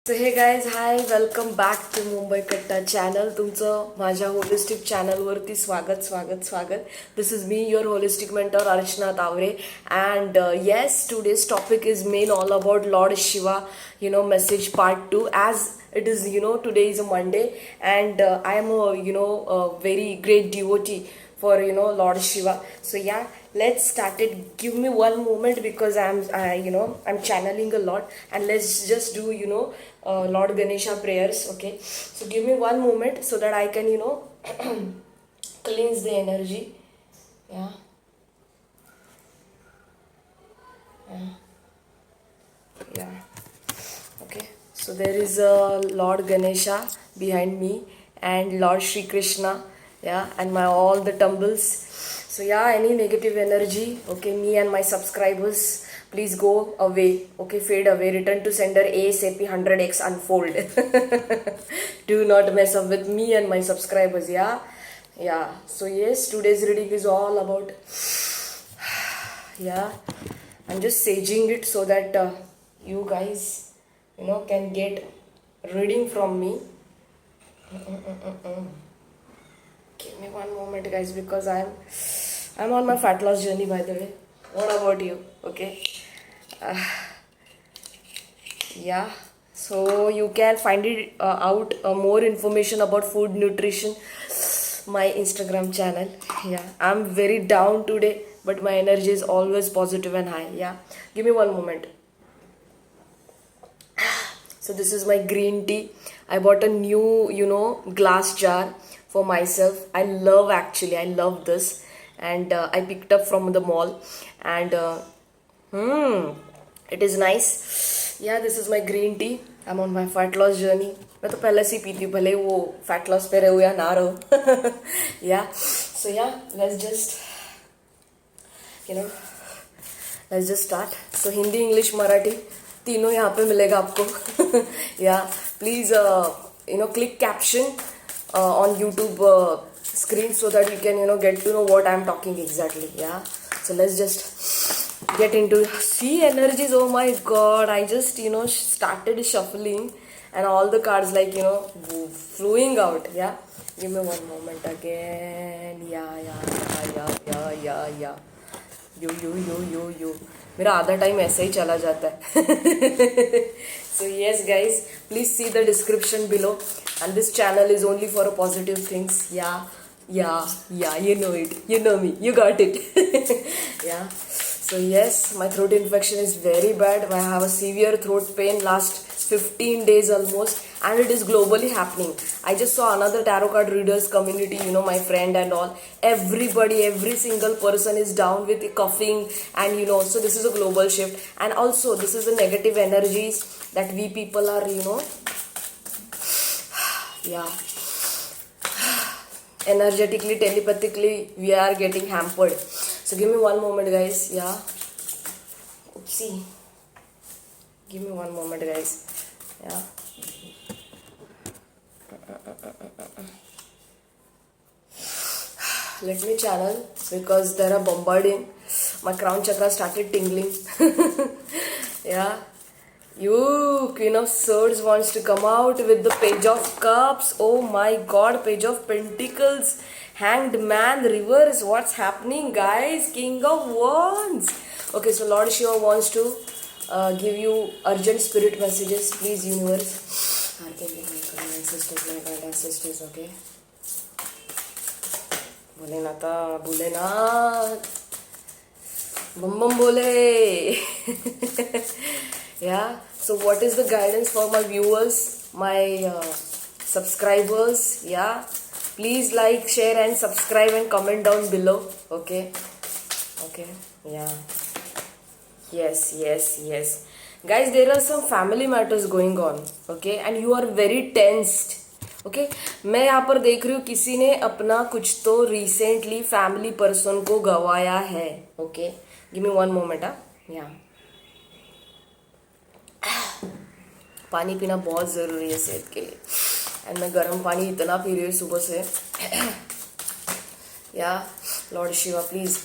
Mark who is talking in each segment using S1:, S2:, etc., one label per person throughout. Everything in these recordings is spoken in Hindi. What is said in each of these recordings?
S1: So hey guys hi welcome back to Mumbai Katta channel. तुमचं माझ्या होलिस्टिक चॅनलवरती स्वागत स्वागत स्वागत. This is me your holistic mentor Archana Taware and yes today's topic is main all about lord Shiva message part 2 as it is today is a Monday and I am a very great devotee for Lord Shiva. So yeah, let's start it. Give me one moment because I'm channeling a lot, and let's just do Lord Ganesha prayers. Okay, so give me one moment so that I can cleanse the energy. Yeah. Yeah. Okay, so there is a Lord Ganesha behind me and Lord Shri Krishna, yeah, and my all the tumbles. So yeah, any negative energy, okay, me and my subscribers, please go away, okay, fade away, return to sender ASAP 100x unfold. Do not mess up with me and my subscribers, yeah. Yeah, so yes, today's reading is all about, yeah, I'm just saging it so that you guys can get reading from me. Give me one moment guys because I'm on my fat loss journey, by the way. What about you? Okay. Yeah, so you can find it out more information about food nutrition my Instagram channel. Yeah, I'm very down today but my energy is always positive and high. Yeah, give me one moment. So this is my green tea. I bought a new glass jar for myself. I love this, and I picked up from the mall, and it is nice. Yeah, this is my green tea. I'm on my fat loss journey. मैं तो पहले से ही पीती हूँ, भले वो फैट लॉस पे रहो या ना रहो. Yeah, so yeah, you know let's just start. So Hindi, English, Marathi तीनों यहाँ पे मिलेगा आपको. या please click caption on YouTube screen so that you can get to know what I'm talking exactly. Yeah, so let's just get into see energies. Oh my god, I just started shuffling and all the cards like flowing out. Yeah, give me one moment again. Yeah. यो मेरा आधा टाइम ऐसे ही चला जाता है. So yes guys, please see the description below, and this channel is only for positive things. Yeah, you know it, you know me, you got it. Yeah, so yes, my throat infection is very bad. I have a severe throat pain last 15 days almost, and it is globally happening. I just saw another tarot card readers community, my friend and all, every single person is down with coughing, and so this is a global shift, and also this is the negative energies that we people are yeah, energetically, telepathically we are getting hampered. So give me one moment guys. Yeah, oopsie, give me one moment guys. Yeah, let me channel because there are bombarding. My crown chakra started tingling. Yeah, you Queen of Swords wants to come out with the Page of Cups. Oh my god, Page of Pentacles, Hanged Man, Reverse. What's happening guys? King of Wands. Okay, so Lord Shiva wants to give you urgent spirit messages. Please universe, Archangel Michael, my sisters, my god ancestors. Okay, Bholenath bum bum bole. Yeah, so what is the guidance for my viewers, my subscribers? Yeah, please like, share and subscribe and comment down below. Okay, yeah, yes guys, there are some family matters going on. Okay, and you are very tensed. Okay, मैं यहाँ पर देख रही हूँ किसी ने अपना कुछ तो रिसेंटली फैमिली पर्सन को गवाया है. ओके, गिव मी वन मोमेंट. यहाँ पानी पीना बहुत ज़रूरी है सेहत के लिए, एंड मैं गर्म पानी इतना पी रही हूँ सुबह से. या lord Shiva please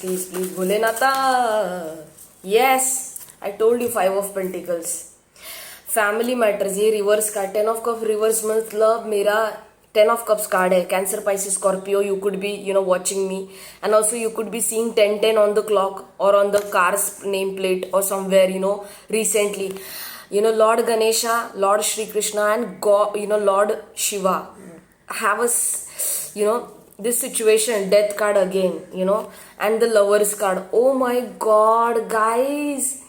S1: Bholenatha. Yes, I told you 5 of Pentacles. Family matters, ये reverse card 10 of cup reverse, मतलब मेरा 10 of cups card है. Cancer, Pisces, Scorpio, you could be watching me, and also you could be seeing 1010 on the clock or on the car's nameplate or somewhere recently. Lord Ganesha, Lord Shri Krishna, and God, Lord Shiva have this situation, death card again, and the lovers card. Oh my god, guys,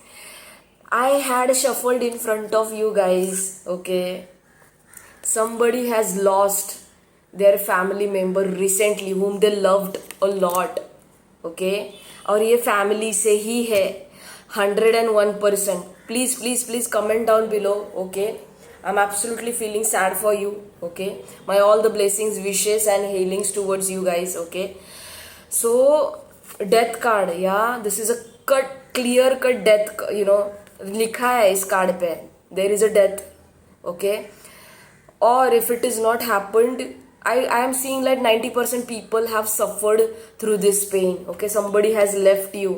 S1: I had shuffled in front of you guys, okay? Somebody has lost their family member recently whom they loved a lot, okay? और ये family से ही है 101%. Please comment down below, okay? I'm absolutely feeling sad for you, okay? My all the blessings, wishes and healings towards you guys, okay? So death card, yeah, this is a clear cut death, लिखा है इस कार्ड पे, there is a death, okay? Or if it is not happened, I am seeing like 90% people have suffered through this pain, okay? Somebody has left you,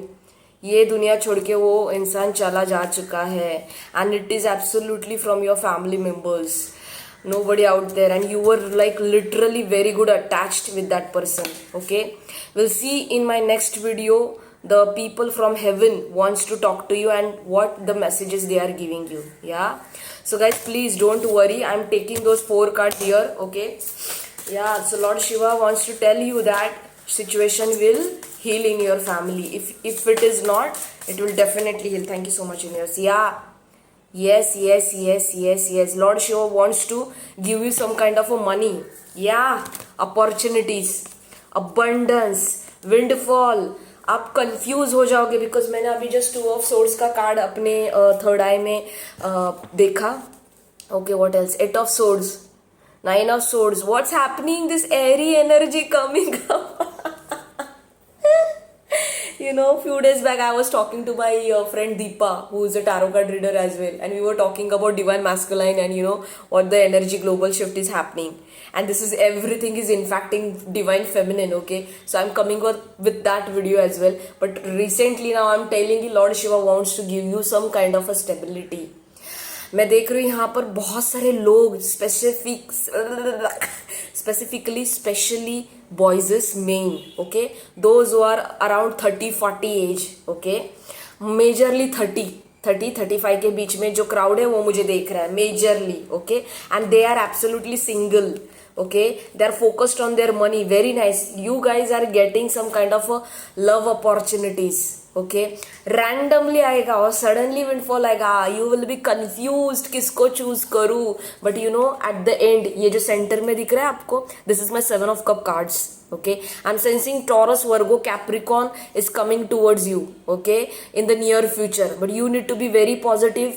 S1: ये दुनिया छोड़ के वो इंसान चला जा चुका है, and it is absolutely from your family members, nobody out there, and you were like literally very good attached with that person, okay? We'll see in my next video the people from heaven wants to talk to you and what the messages they are giving you, yeah? So guys, please don't worry, I'm taking those 4 cards here, okay? Yeah, so Lord Shiva wants to tell you that situation will heal in your family. If it is not, it will definitely heal. Thank you so much, universe. Yeah, yes. Lord Shiva wants to give you some kind of a money, yeah, opportunities, abundance, windfall. आप कंफ्यूज हो जाओगे बिकॉज मैंने अभी जस्ट 2 of swords का कार्ड अपने थर्ड आई में देखा, okay? What else? 8 of swords, 9 of swords. What's happening? This airy energy coming up. Few days back I was talking to my friend Deepa, who is a tarot card reader as well, and we were talking about divine masculine and what the energy global shift is happening, and this is everything is impacting divine feminine, okay? So I'm coming up with that video as well, but recently now I'm telling you Lord Shiva wants to give you some kind of a stability. मैं देख रही हूँ यहाँ पर बहुत सारे लोग specially boys men, okay? Those who are around 30-40 age, okay? Majorly 30-35 के बीच में जो crowd है वो मुझे देख रहा है majorly, okay? And they are absolutely single, okay? They are focused on their money. Very nice. You guys are getting some kind of a love opportunities, okay? Randomly आएगा और suddenly windfall आएगा. You will be confused किसको choose करूँ, but at the end ये जो center में दिख रहा है आपको, this is my 7 of cup cards, okay? I'm sensing Taurus, Virgo, Capricorn is coming towards you, okay, in the near future, but you need to be very positive.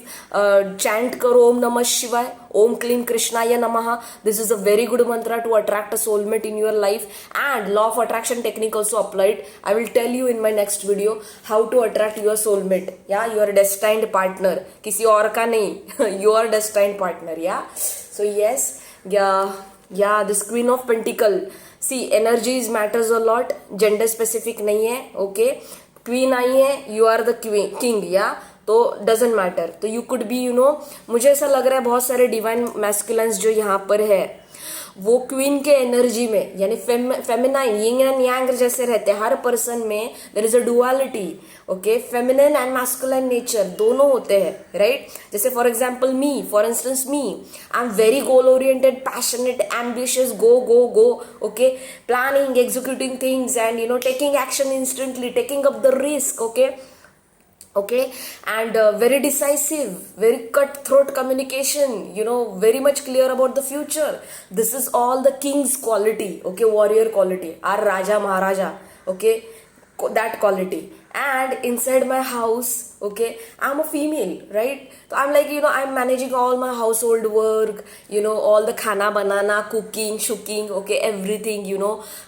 S1: Chant karo Om Namah Shivaya, Om Klim Krishnaya Namaha. This is a very good mantra to attract a soulmate in your life, and law of attraction technique also applied. I will tell you in my next video how to attract your soulmate, yeah, your destined partner, किसी और का नहीं, your destined partner, yeah? So yes, yeah, this Queen of Pentacle. See, energies matters a lot, gender specific नहीं है, okay? Queen आई है, you are the king, yeah? तो doesn't matter. तो you could be, मुझे ऐसा लग रहा है बहुत सारे divine masculines जो यहाँ पर है वो क्वीन के एनर्जी में, यानी फेमिनाइन, यिंग एंड यांग जैसे रहते हैं. हर पर्सन में there is a duality, okay? Feminine and masculine nature दोनों होते हैं, राइट? जैसे for example me, for instance me, I am very goal oriented, passionate, ambitious, go, okay? Planning, executing things and taking action instantly, taking up the risk, okay, and very decisive, very cutthroat communication, very much clear about the future. This is all the king's quality, okay? Warrior quality, our raja maharaja, okay? That quality. And inside my house, okay, I'm a female, right? So I'm like, I'm managing all my household work, all the khana banana, cooking, shooking, okay, everything,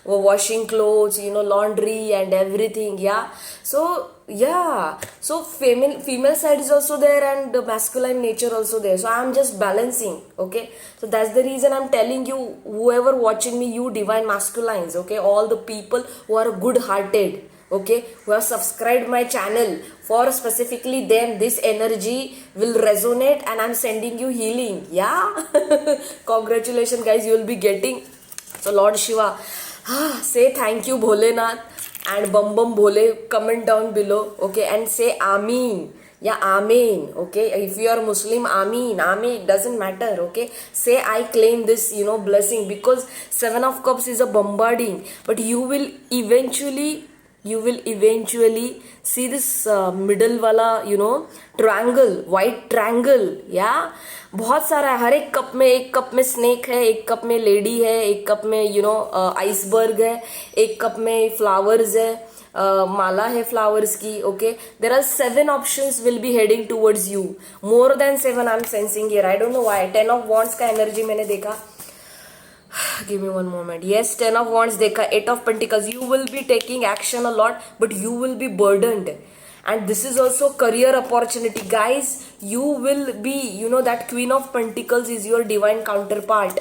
S1: washing clothes, laundry and everything, yeah? So yeah, so female side is also there and the masculine nature also there, so I'm just balancing, okay? So that's the reason I'm telling you, whoever watching me, you divine masculines, okay, all the people who are good hearted, okay, who have subscribed my channel. For specifically them, this energy will resonate and I'm sending you healing. Yeah. Congratulations guys, you will be getting. So Lord Shiva, say thank you Bholenath and Bum Bum Bhole. Comment down below, okay, and say Amin. Yeah, Amen. Okay, if you are Muslim, Amin, Amin, doesn't matter. Okay, say I claim this, blessing, because Seven of Cups is a bombarding, but you will eventually see this middle wala, triangle, white triangle. Yeah, बहुत सारा है. हर एक कप में स्नेक है, एक कप में लेडी है, एक कप में आइसबर्ग है, एक कप में फ्लावर्स है, माला है फ्लावर्स की. Okay, there are 7 options will be heading towards you. More than 7 I am sensing here. I don't know why. 10 of wands का एनर्जी मैंने देखा. Give me one moment. Yes, 10 of wands dekha, 8 of pentacles. You will be taking action a lot, but you will be burdened. And this is also career opportunity. Guys, you will be, that queen of pentacles is your divine counterpart,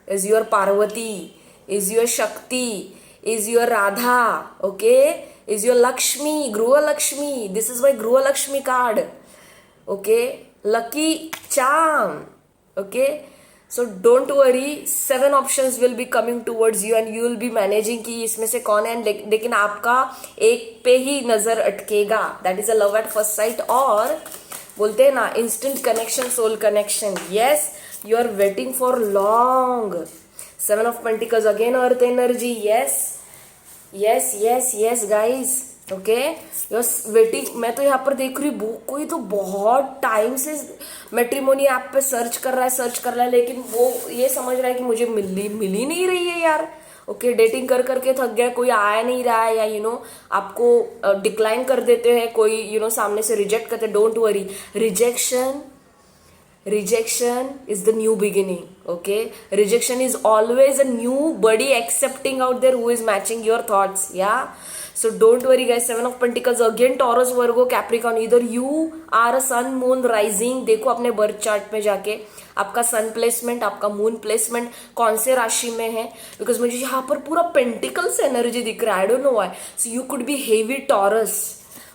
S1: is your Parvati, is your Shakti, is your Radha, okay? Is your Lakshmi, Gruha Lakshmi. This is my Gruha Lakshmi card. Okay? Lucky charm. Okay? So don't worry, 7 options will be coming towards you and you will be managing कि इसमें से कौन है. लेकिन आपका एक पे ही नजर अटकेगा. That is a love at first sight, और बोलते हैं ना instant connection, soul connection. Yes, you are waiting for long. 7 of Pentacles, again earth energy. Yes guys. Okay, waiting. मैं तो यहाँ पर देख रही हूँ कोई तो बहुत टाइम से मैट्रिमोनी ऐप पे सर्च कर रहा है, लेकिन वो ये समझ रहा है कि मुझे मिल ही नहीं रही है यार. ओके, डेटिंग कर करके थक गया, कोई आया नहीं रहा है, या आपको डिक्लाइन कर देते हैं, कोई सामने से रिजेक्ट करते. Don't worry, rejection is the new beginning. Okay, rejection is always a new body accepting out there who is matching your thoughts. Yeah, so don't worry guys. 7 of Pentacles, again Taurus, Virgo, Capricorn. Either you are a sun, moon, rising. देखो अपने बर्थ चार्ट में जाके आपका सन प्लेसमेंट, आपका मून प्लेसमेंट कौन से राशि में है, बिकॉज मुझे यहाँ पर पूरा पेंटिकल्स एनर्जी दिख रहा है. आई don't know why. So you could B heavy taurus.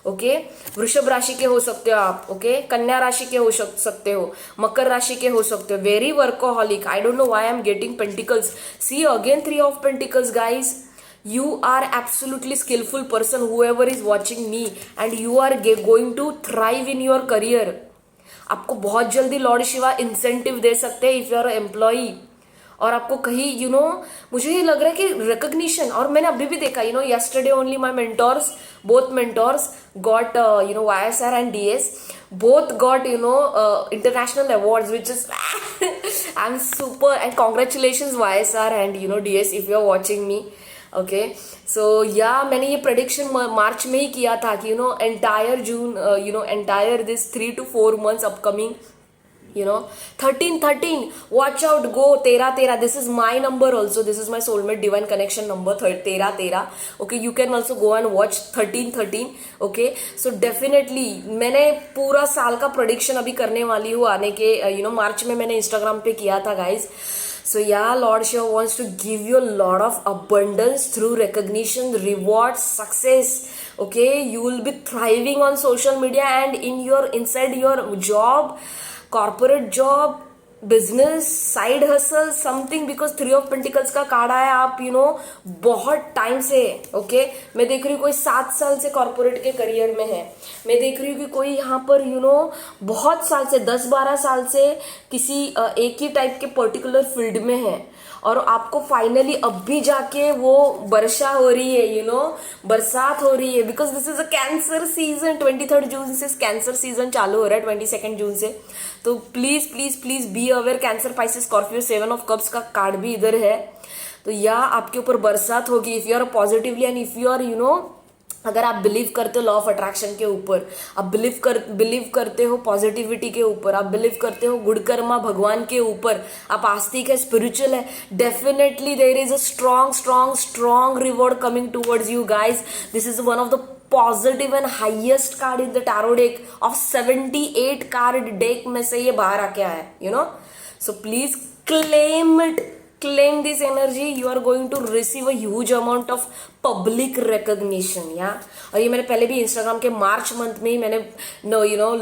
S1: Okay, वृषभ राशि के हो सकते हो आप. ओके, कन्या राशि के हो सकते हो, मकर राशि के हो सकते हो. Very workaholic. I don't know why I am getting pentacles. See again 3 of Pentacles. Guys, you are absolutely skillful person, whoever is watching me, and you are going to thrive in your career. आपको बहुत जल्दी लॉर्ड शिवा इंसेंटिव दे सकते हैं इफ यू आर एम्प्लॉई. और आपको कहीं मुझे ये लग रहा है कि रिकग्निशन. और मैंने अभी भी देखा, yesterday only my mentors, both mentors got YSR and DS, both got international awards, which is I'm super, and congratulations YSR and DS if you are watching me. Okay, so yeah मैंने ये प्रेडिक्शन मार्च में ही किया था कि entire June, entire this 3 to 4 months upcoming, 13 watch out, go 13. This is my number also. This is my soulmate divine connection number 13. Okay, you can also go and watch 13. Okay, so definitely मैंने पूरा साल का प्रेडिक्शन अभी करने वाली हूँ आने के मार्च में मैंने इंस्टाग्राम पे किया था guys. So yeah, Lord Shiva wants to give you a lot of abundance through recognition, rewards, success. Okay, you will be thriving on social media and inside your job, corporate job, business, side hustle, something, because 3 of Pentacles का कार्ड आया. आप बहुत टाइम से, ओके, मैं देख रही हूँ कोई 7 साल से कॉर्पोरेट के करियर में है. मैं देख रही हूँ कि कोई यहाँ पर बहुत साल से 10-12 साल से किसी एक ही टाइप के पर्टिकुलर फील्ड में है, और आपको फाइनली अब भी जाके वो वर्षा हो रही है, बरसात हो रही है, because this is a cancer season. 23 जून से कैंसर सीजन चालू हो रहा है, 22 जून से. तो please please please be aware. Cancer, Pisces, Scorpio, 7 of Cups का कार्ड भी इधर है. तो या आपके ऊपर बरसात होगी if you are positively, and if you are अगर आप बिलीव करते हो लॉ ऑफ अट्रैक्शन के ऊपर, आप बिलीव करते हो पॉजिटिविटी के ऊपर, आप बिलीव करते हो गुड कर्मा भगवान के ऊपर, आप आस्तिक है, स्पिरिचुअल है, definitely there is a strong reward coming towards you guys. This is one of the positive and highest card in the tarot deck of 78 card deck में से ये बाहर आके आया है, so please claim it claim this energy, you are going to receive a huge amount of public recognition. या और ये मैंने पहले भी इंस्टाग्राम के मार्च मंथ में ही मैंने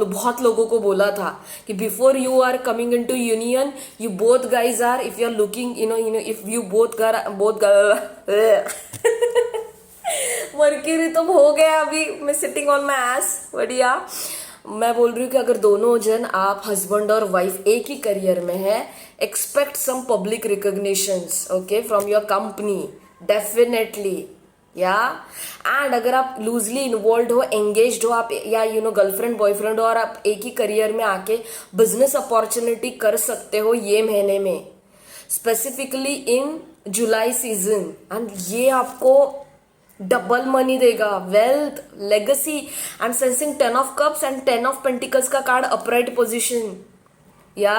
S1: बहुत लोगों को बोला था कि before you are coming into union, you both guys are, if you are looking if you both Mercury तो हो गया अभी, मैं सिटिंग ऑन माई एस बढ़िया। मैं बोल रही हूँ कि अगर दोनों जन आप हस्बैंड और वाइफ एक ही करियर में है, expect some public recognitions, okay, from your company definitely. Yeah and अगर आप लूजली इन्वॉल्व हो, एंगेज्ड हो आप, या गर्लफ्रेंड बॉयफ्रेंड हो और आप एक ही करियर में आके बिजनेस अपॉर्चुनिटी कर सकते हो ये महीने में, specifically in July season, and ये आपको डबल मनी देगा, wealth, legacy. I am sensing 10 of cups and 10 of pentacles का कार्ड अपराइट पोजीशन। या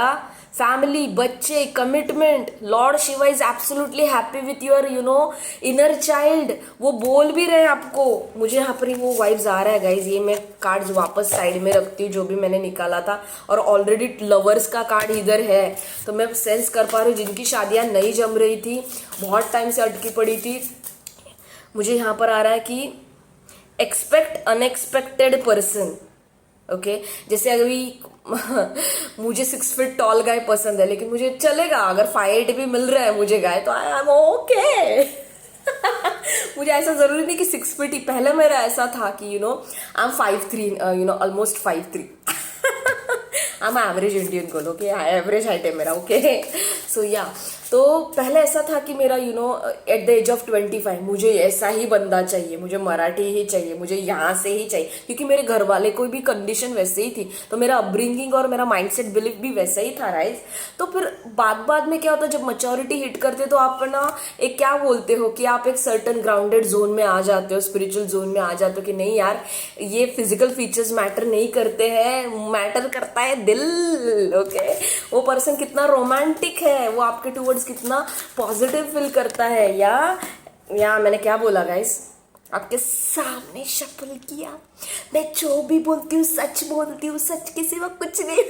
S1: फैमिली, बच्चे, commitment, Lord Shiva is absolutely happy with your inner child. वो बोल भी रहे हैं आपको, मुझे यहाँ पर वो वाइब्स आ रहा है गाइज। ये मैं कार्ड्स वापस साइड में रखती हूँ जो भी मैंने निकाला था, और ऑलरेडी लवर्स का कार्ड इधर है, तो मैं सेंस कर पा रही हूँ जिनकी शादियां नहीं जम रही थी, बहुत टाइम से अटकी पड़ी थी। मुझे यहाँ पर आ रहा है कि एक्सपेक्ट अनएक्सपेक्टेड पर्सन, ओके। जैसे अभी मुझे 6 फीट टॉल गाय पसंद है, लेकिन मुझे चलेगा अगर 5'8" भी मिल रहा है मुझे गाय, तो आई एम ओके। मुझे ऐसा जरूरी नहीं कि 6 फीट ही, पहले मेरा ऐसा था कि I am 5'3", almost 5'3". I am average Indian girl, okay, average height है मेरा, ओके। सो या तो पहले ऐसा था कि मेरा एट द एज ऑफ 25 मुझे ऐसा ही बंदा चाहिए, मुझे मराठी ही चाहिए, मुझे यहाँ से ही चाहिए, क्योंकि मेरे घर वाले कोई भी कंडीशन वैसे ही थी, तो मेरा अपब्रिंगिंग और मेरा माइंडसेट बिलीफ भी वैसा ही था, राइट। तो फिर बाद में क्या होता है, जब मैच्योरिटी हिट करते तो आप ना एक क्या बोलते हो कि आप एक सर्टन ग्राउंडेड जोन में आ जाते हो, स्पिरिचुअल जोन में आ जाते हो कि नहीं यार, ये फिजिकल फीचर्स मैटर नहीं करते हैं, मैटर करता है दिल, ओके। वो पर्सन कितना रोमांटिक है, वो आपके टूवर्ड्स कितना पॉजिटिव फील करता है। या मैंने क्या बोला गाइस, आपके सामने शफल किया, मैं जो भी बोलती हूँ सच बोलती हूँ, सच के सिवा कुछ नहीं।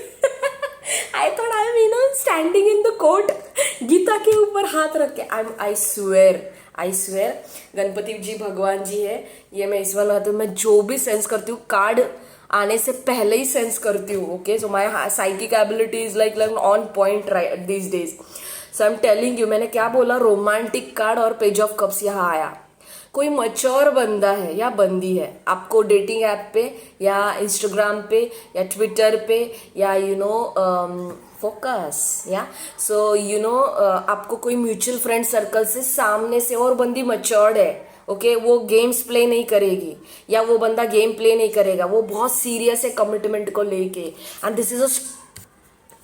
S1: I thought I am standing in the court, Gita के ऊपर हाथ रख के, आई स्वेयर गणपति जी भगवान जी है, ये मैं इस बार आती हूँ, मैं जो भी सेंस करती हूँ कार्ड आने से पहले ही सेंस करती हूँ, okay. So my psychic ability is like on point right these days. So I am telling you, मैंने क्या बोला, रोमांटिक कार्ड और पेज ऑफ कप्स यहाँ आया। कोई मैच्योर बंदा है या बंदी है, आपको डेटिंग ऐप पे या इंस्टाग्राम पे या ट्विटर पे या फोकस, या सो आपको कोई म्यूचुअल फ्रेंड सर्कल से सामने से और बंदी मैच्योर्ड है, ओके। वो गेम्स प्ले नहीं करेगी या वो बंदा गेम प्ले नहीं करेगा, वो बहुत सीरियस है कमिटमेंट को लेके, and this is a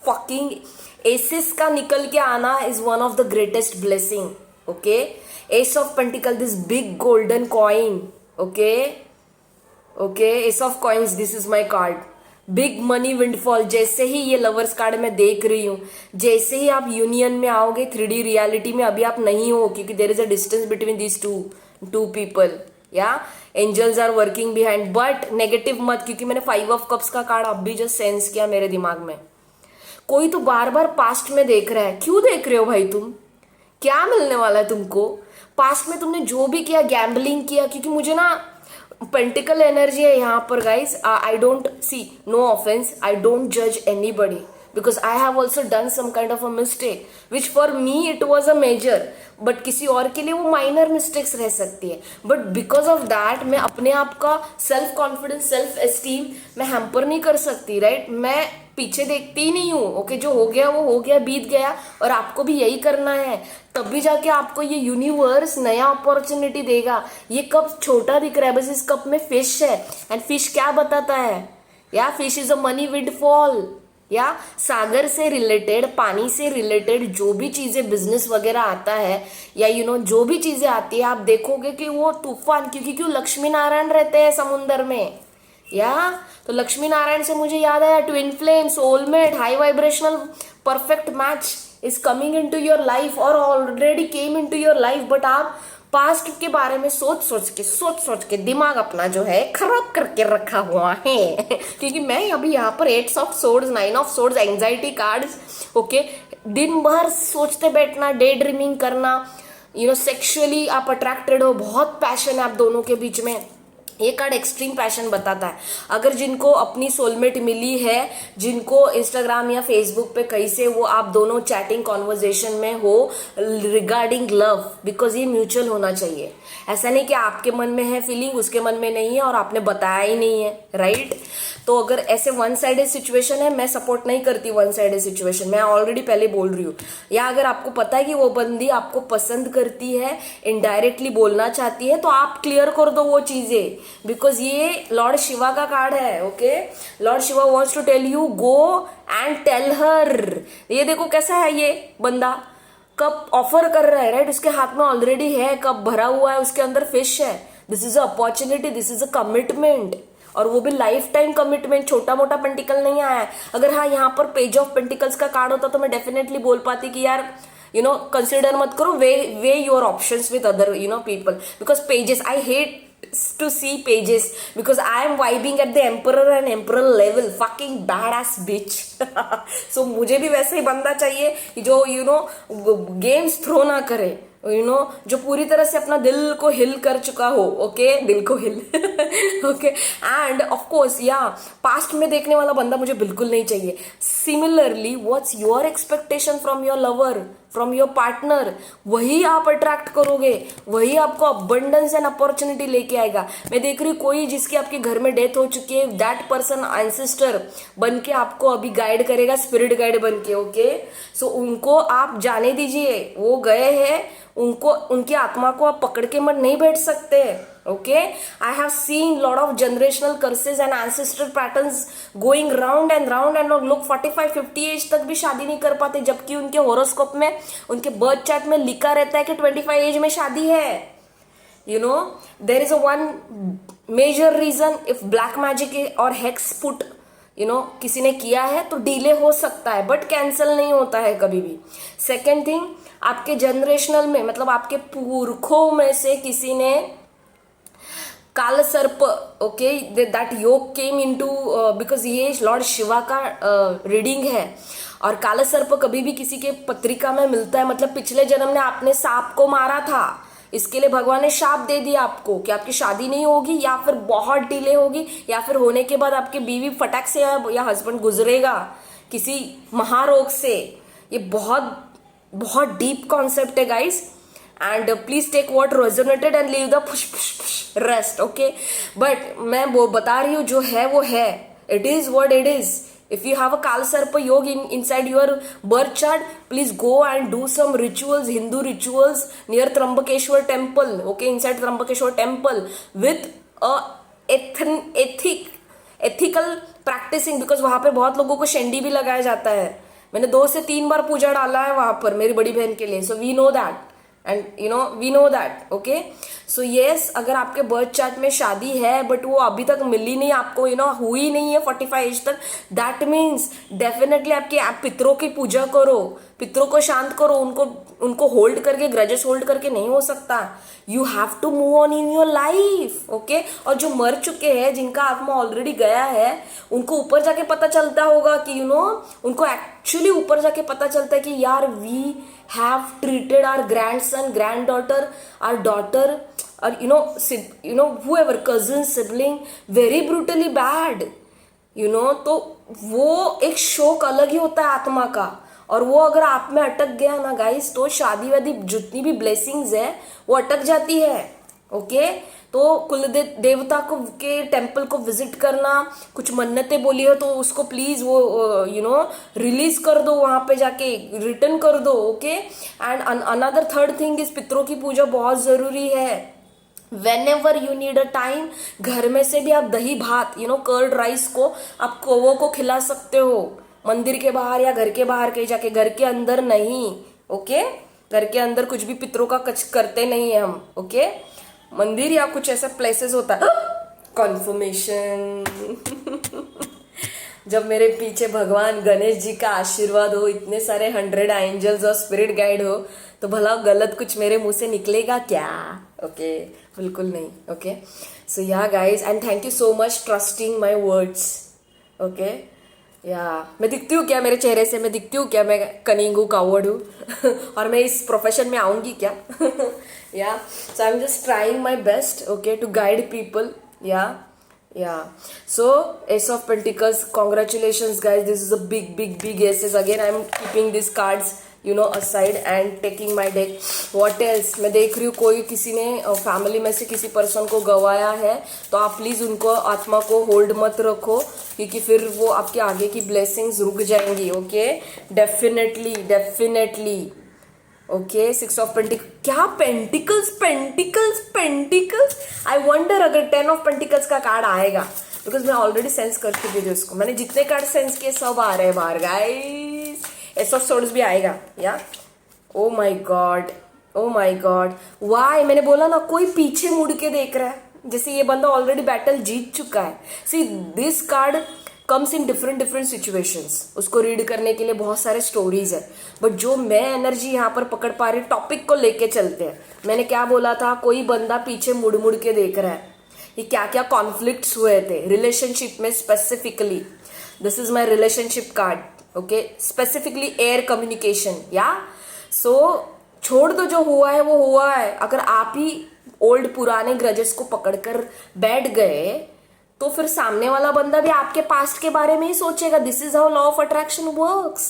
S1: fucking aces का निकल के आना is one of the greatest blessing, okay. Ace of pentacle, this big golden coin, okay, ace of coins, this is my card, big money windfall. जैसे ही ये लवर्स कार्ड मैं देख रही हूँ, जैसे ही आप यूनियन में आओगे 3D रियलिटी में, अभी आप नहीं हो क्योंकि there is a distance between these two people, yeah angels are working behind, but negative मत, क्योंकि मैंने 5 ऑफ कप्स का कार्ड अब भी जस्ट सेंस किया मेरे दिमाग में। कोई तो बार बार पास्ट में देख रहा है, क्यों देख रहे हो भाई तुम, क्या मिलने वाला है तुमको, पास्ट में तुमने जो भी किया, गैम्बलिंग किया, क्योंकि मुझे ना पेंटिकल एनर्जी है यहाँ पर guys. I don't see, no offense, I don't जज anybody because I have also done some kind of a mistake which for me it was a major, but किसी और के लिए वो माइनर मिस्टेक्स रह सकती है, बट बिकॉज ऑफ दैट मैं अपने आप का सेल्फ कॉन्फिडेंस, सेल्फ एस्टीम मैं हैम्पर नहीं कर सकती, राइट। मैं पीछे देखती ही नहीं हूँ, ओके। जो हो गया वो हो गया, बीत गया, और आपको भी यही करना है, तब भी जाके आपको ये यूनिवर्स नया अपॉर्चुनिटी देगा। ये कप छोटा दिख रहा है, बस इस कप में फिश है, एंड फिश क्या बताता है, या fish is a money windfall, या सागर से रिलेटेड, पानी से रिलेटेड जो भी चीजें बिजनेस वगैरह आता है, या जो भी चीजें आती है, आप देखोगे कि वो तूफान, क्योंकि क्यों लक्ष्मी नारायण रहते हैं समुंदर में, या तो लक्ष्मी नारायण से मुझे याद आया twin flame, soulmate, high vibrational perfect match is coming into your life और already came into your life, but आप पास्ट के बारे में सोच सोच के दिमाग अपना जो है खराब करके रखा हुआ है क्योंकि मैं अभी यहाँ पर 8 of swords 9 of swords anxiety cards, okay, दिन भर सोचते बैठना, डे ड्रीमिंग करना, सेक्सुअली आप अट्रैक्टेड हो, बहुत पैशन है आप दोनों के बीच में। ये कार्ड एक्सट्रीम पैशन बताता है। अगर जिनको अपनी सोलमेट मिली है, जिनको इंस्टाग्राम या फेसबुक पे कहीं से वो आप दोनों चैटिंग कॉन्वर्जेशन में हो रिगार्डिंग लव, बिकॉज ये म्यूचुअल होना चाहिए। ऐसा नहीं कि आपके मन में है फीलिंग, उसके मन में नहीं है और आपने बताया ही नहीं है, राइट? तो अगर ऐसे वन साइडेड सिचुएशन है, मैं सपोर्ट नहीं करती वन साइडेड सिचुएशन, मैं ऑलरेडी पहले बोल रही हूँ। या अगर आपको पता है कि वो बंदी आपको पसंद करती है, इनडायरेक्टली बोलना चाहती है, तो आप क्लियर कर दो वो चीजें, बिकॉज ये लॉर्ड शिवा का कार्ड है, okay. Lord Shiva wants to tell you go and tell her. ये देखो कैसा है ये बंदा, कप ऑफर कर रहा है, राइट? उसके हाथ में ऑलरेडी है, कप भरा हुआ है, उसके अंदर फिश है। This is a opportunity, this is a commitment, और वो भी लाइफ टाइम कमिटमेंट, छोटा मोटा पेंटिकल नहीं आया है। अगर हाँ यहाँ पर पेज ऑफ पेंटिकल्स का कार्ड होता तो मैं डेफिनेटली बोल पाती कि यार कंसिडर मत करो, way your options with other people, because pages, I hate to see pages because I am vibing at the emperor and emperor level, fucking badass bitch. So मुझे भी वैसे ही बंदा चाहिए जो गेम्स थ्रो ना करे, जो पूरी तरह से अपना दिल को हिल कर चुका हो, ओके, दिल को हिल ओके। एंड ऑफ कोर्स या पास्ट में देखने वाला बंदा मुझे बिल्कुल नहीं चाहिए। Similarly what's your expectation from your lover, from your partner, वही आप अट्रैक्ट करोगे, वही आपको अबंडेंस एंड अपॉर्चुनिटी लेके आएगा। मैं देख रही हूँ कोई जिसकी आपके घर में डेथ हो चुकी है, दैट पर्सन एंसेस्टर बन के आपको अभी गाइड करेगा, स्पिरिट गाइड बन के, ओके। सो उनको आप जाने दीजिए, वो गए हैं, उनको, उनकी आत्मा को आप पकड़ के मत नहीं बैठ सकते, okay. I have seen lot of generational curses and ancestor patterns going round and लोग 45-50 एज तक भी शादी नहीं कर पाते, जबकि उनके होरोस्कोप में, उनके बर्थ चार्ट में लिखा रहता है कि 25 एज में शादी है। There is a one major reason, if black magic और हेक्स पुट किसी ने किया है तो डिले हो सकता है, बट कैंसिल नहीं होता है कभी भी। सेकेंड थिंग, आपके जनरेशनल में, मतलब आपके पुरखों में से किसी ने काल सर्प, ओके, दैट योग केम इनटू, बिकॉज ये लॉर्ड शिवा का रीडिंग है, और काला सर्प कभी भी किसी के पत्रिका में मिलता है, मतलब पिछले जन्म में आपने सांप को मारा था, इसके लिए भगवान ने शाप दे दिया आपको कि आपकी शादी नहीं होगी, या फिर बहुत डिले होगी, या फिर होने के बाद आपकी बीवी फटाक से या हस्बैंड गुजरेगा किसी महारोग से। ये बहुत बहुत डीप कॉन्सेप्ट है guys, and please take what resonated and leave the rest, okay. But मैं वो बता रही हूँ, जो है वो है, it is what it is. If you have a Kalsarpa yoga inside your birth chart, please go and do some rituals, Hindu rituals near Trambakeshwar temple, okay, inside Trambakeshwar temple with a ethical practicing, because वहाँ पे बहुत लोगों को शेंडी भी लगाया जाता है। मैंने 2 से 3 बार पूजा डाला है वहाँ पर मेरी बड़ी बहन के लिए, so we know that and we know that, okay. So yes, अगर आपके बर्थ चार्ट में शादी है बट वो अभी तक मिली नहीं आपको, हुई नहीं है 45 एज तक, दैट मीन्स डेफिनेटली आप पितरों की पूजा करो, पितरों को शांत करो, उनको होल्ड करके, ग्रजेस होल्ड करके नहीं हो सकता। You have to move on in your life, okay. और जो मर चुके हैं, जिनका आत्मा ऑलरेडी गया है, उनको ऊपर जाके पता चलता होगा कि उनको एक्चुअली ऊपर जाके पता चलता है कि यार we have treated our grandson, granddaughter, our daughter, or whoever, cousin, sibling, very brutally bad, तो वो एक शोक अलग ही होता है आत्मा का, और वो अगर आप में अटक गया ना गाइस, तो शादी वादी जितनी भी ब्लेसिंग्स है वो अटक जाती है, ओके। तो कुल देवता को के टेम्पल को विजिट करना, कुछ मन्नतें बोली हो तो उसको प्लीज वो रिलीज कर दो, वहां पे जाके रिटर्न कर दो, okay. And another third thing is, पितरों की पूजा बहुत जरूरी है। Whenever you need a time, घर में से भी आप दही भात, कर्ड राइस को आप कौवों को खिला सकते हो, मंदिर के बाहर या घर के बाहर कहीं जाके, घर के अंदर नहीं, ओके। घर के अंदर कुछ भी पितरों का कुछ करते नहीं है हम, ओके। मंदिर या कुछ ऐसा प्लेसेस होता है, कन्फर्मेशन जब मेरे पीछे भगवान गणेश जी का आशीर्वाद हो, इतने सारे 100 एंजल्स और स्पिरिट गाइड हो, तो भला गलत कुछ मेरे मुंह से निकलेगा क्या? ओके, बिल्कुल नहीं। Okay, so yeah guys, and thank you so much trusting my words. Okay, या मैं दिखती हूँ क्या मेरे चेहरे से? मैं दिखती हूँ क्या मैं कनिंग हूँ, कावर्ड हूँ? और मैं इस प्रोफेशन में आऊंगी क्या? Yeah so I am just trying my best, okay, to guide people. Yeah so Ace of Pentacles, congratulations guys, this is a big aces. Again I am keeping these cards aside and taking my deck. What else? मैं देख रही हूँ कोई किसी ने फैमिली में से किसी पर्सन को गवाया है, तो आप प्लीज उनको आत्मा को होल्ड मत रखो, क्योंकि फिर वो आपके आगे की ब्लेसिंग्स रुक जाएंगी। Okay, definitely. Okay, 6 of pentacles, क्या पेंटिकल्स, आई वंडर अगर 10 ऑफ पेंटिकल्स का कार्ड आएगा, बिकॉज मैं ऑलरेडी सेंस कर चुकी थी उसको। मैंने जितने कार्ड सेंस किए सब आ रहे हैं बाहर गाइस। एस ऑफ सोर्ड्स भी आएगा या? Oh my god, why? मैंने बोला ना, कोई पीछे मुड़ के देख रहा है, जैसे ये बंदा ऑलरेडी बैटल जीत चुका है। See this card comes in different situations. उसको रीड करने के लिए बहुत सारे स्टोरीज है, बट जो मैं एनर्जी यहाँ पर पकड़ पा रही, टॉपिक को लेके चलते हैं। मैंने क्या बोला था? कोई बंदा पीछे मुड़ मुड़ के देख रहा है। ये क्या क्या कॉन्फ्लिक्ट्स हुए थे रिलेशनशिप में specifically. This is my relationship card. Okay, specifically air communication. या सो छोड़ दो, जो हुआ है वो हुआ है। अगर आप ही ओल्ड पुराने ग्रजेस को पकड़कर बैठ गए, तो फिर सामने वाला बंदा भी आपके पास्ट के बारे में ही सोचेगा। This is how law of attraction works.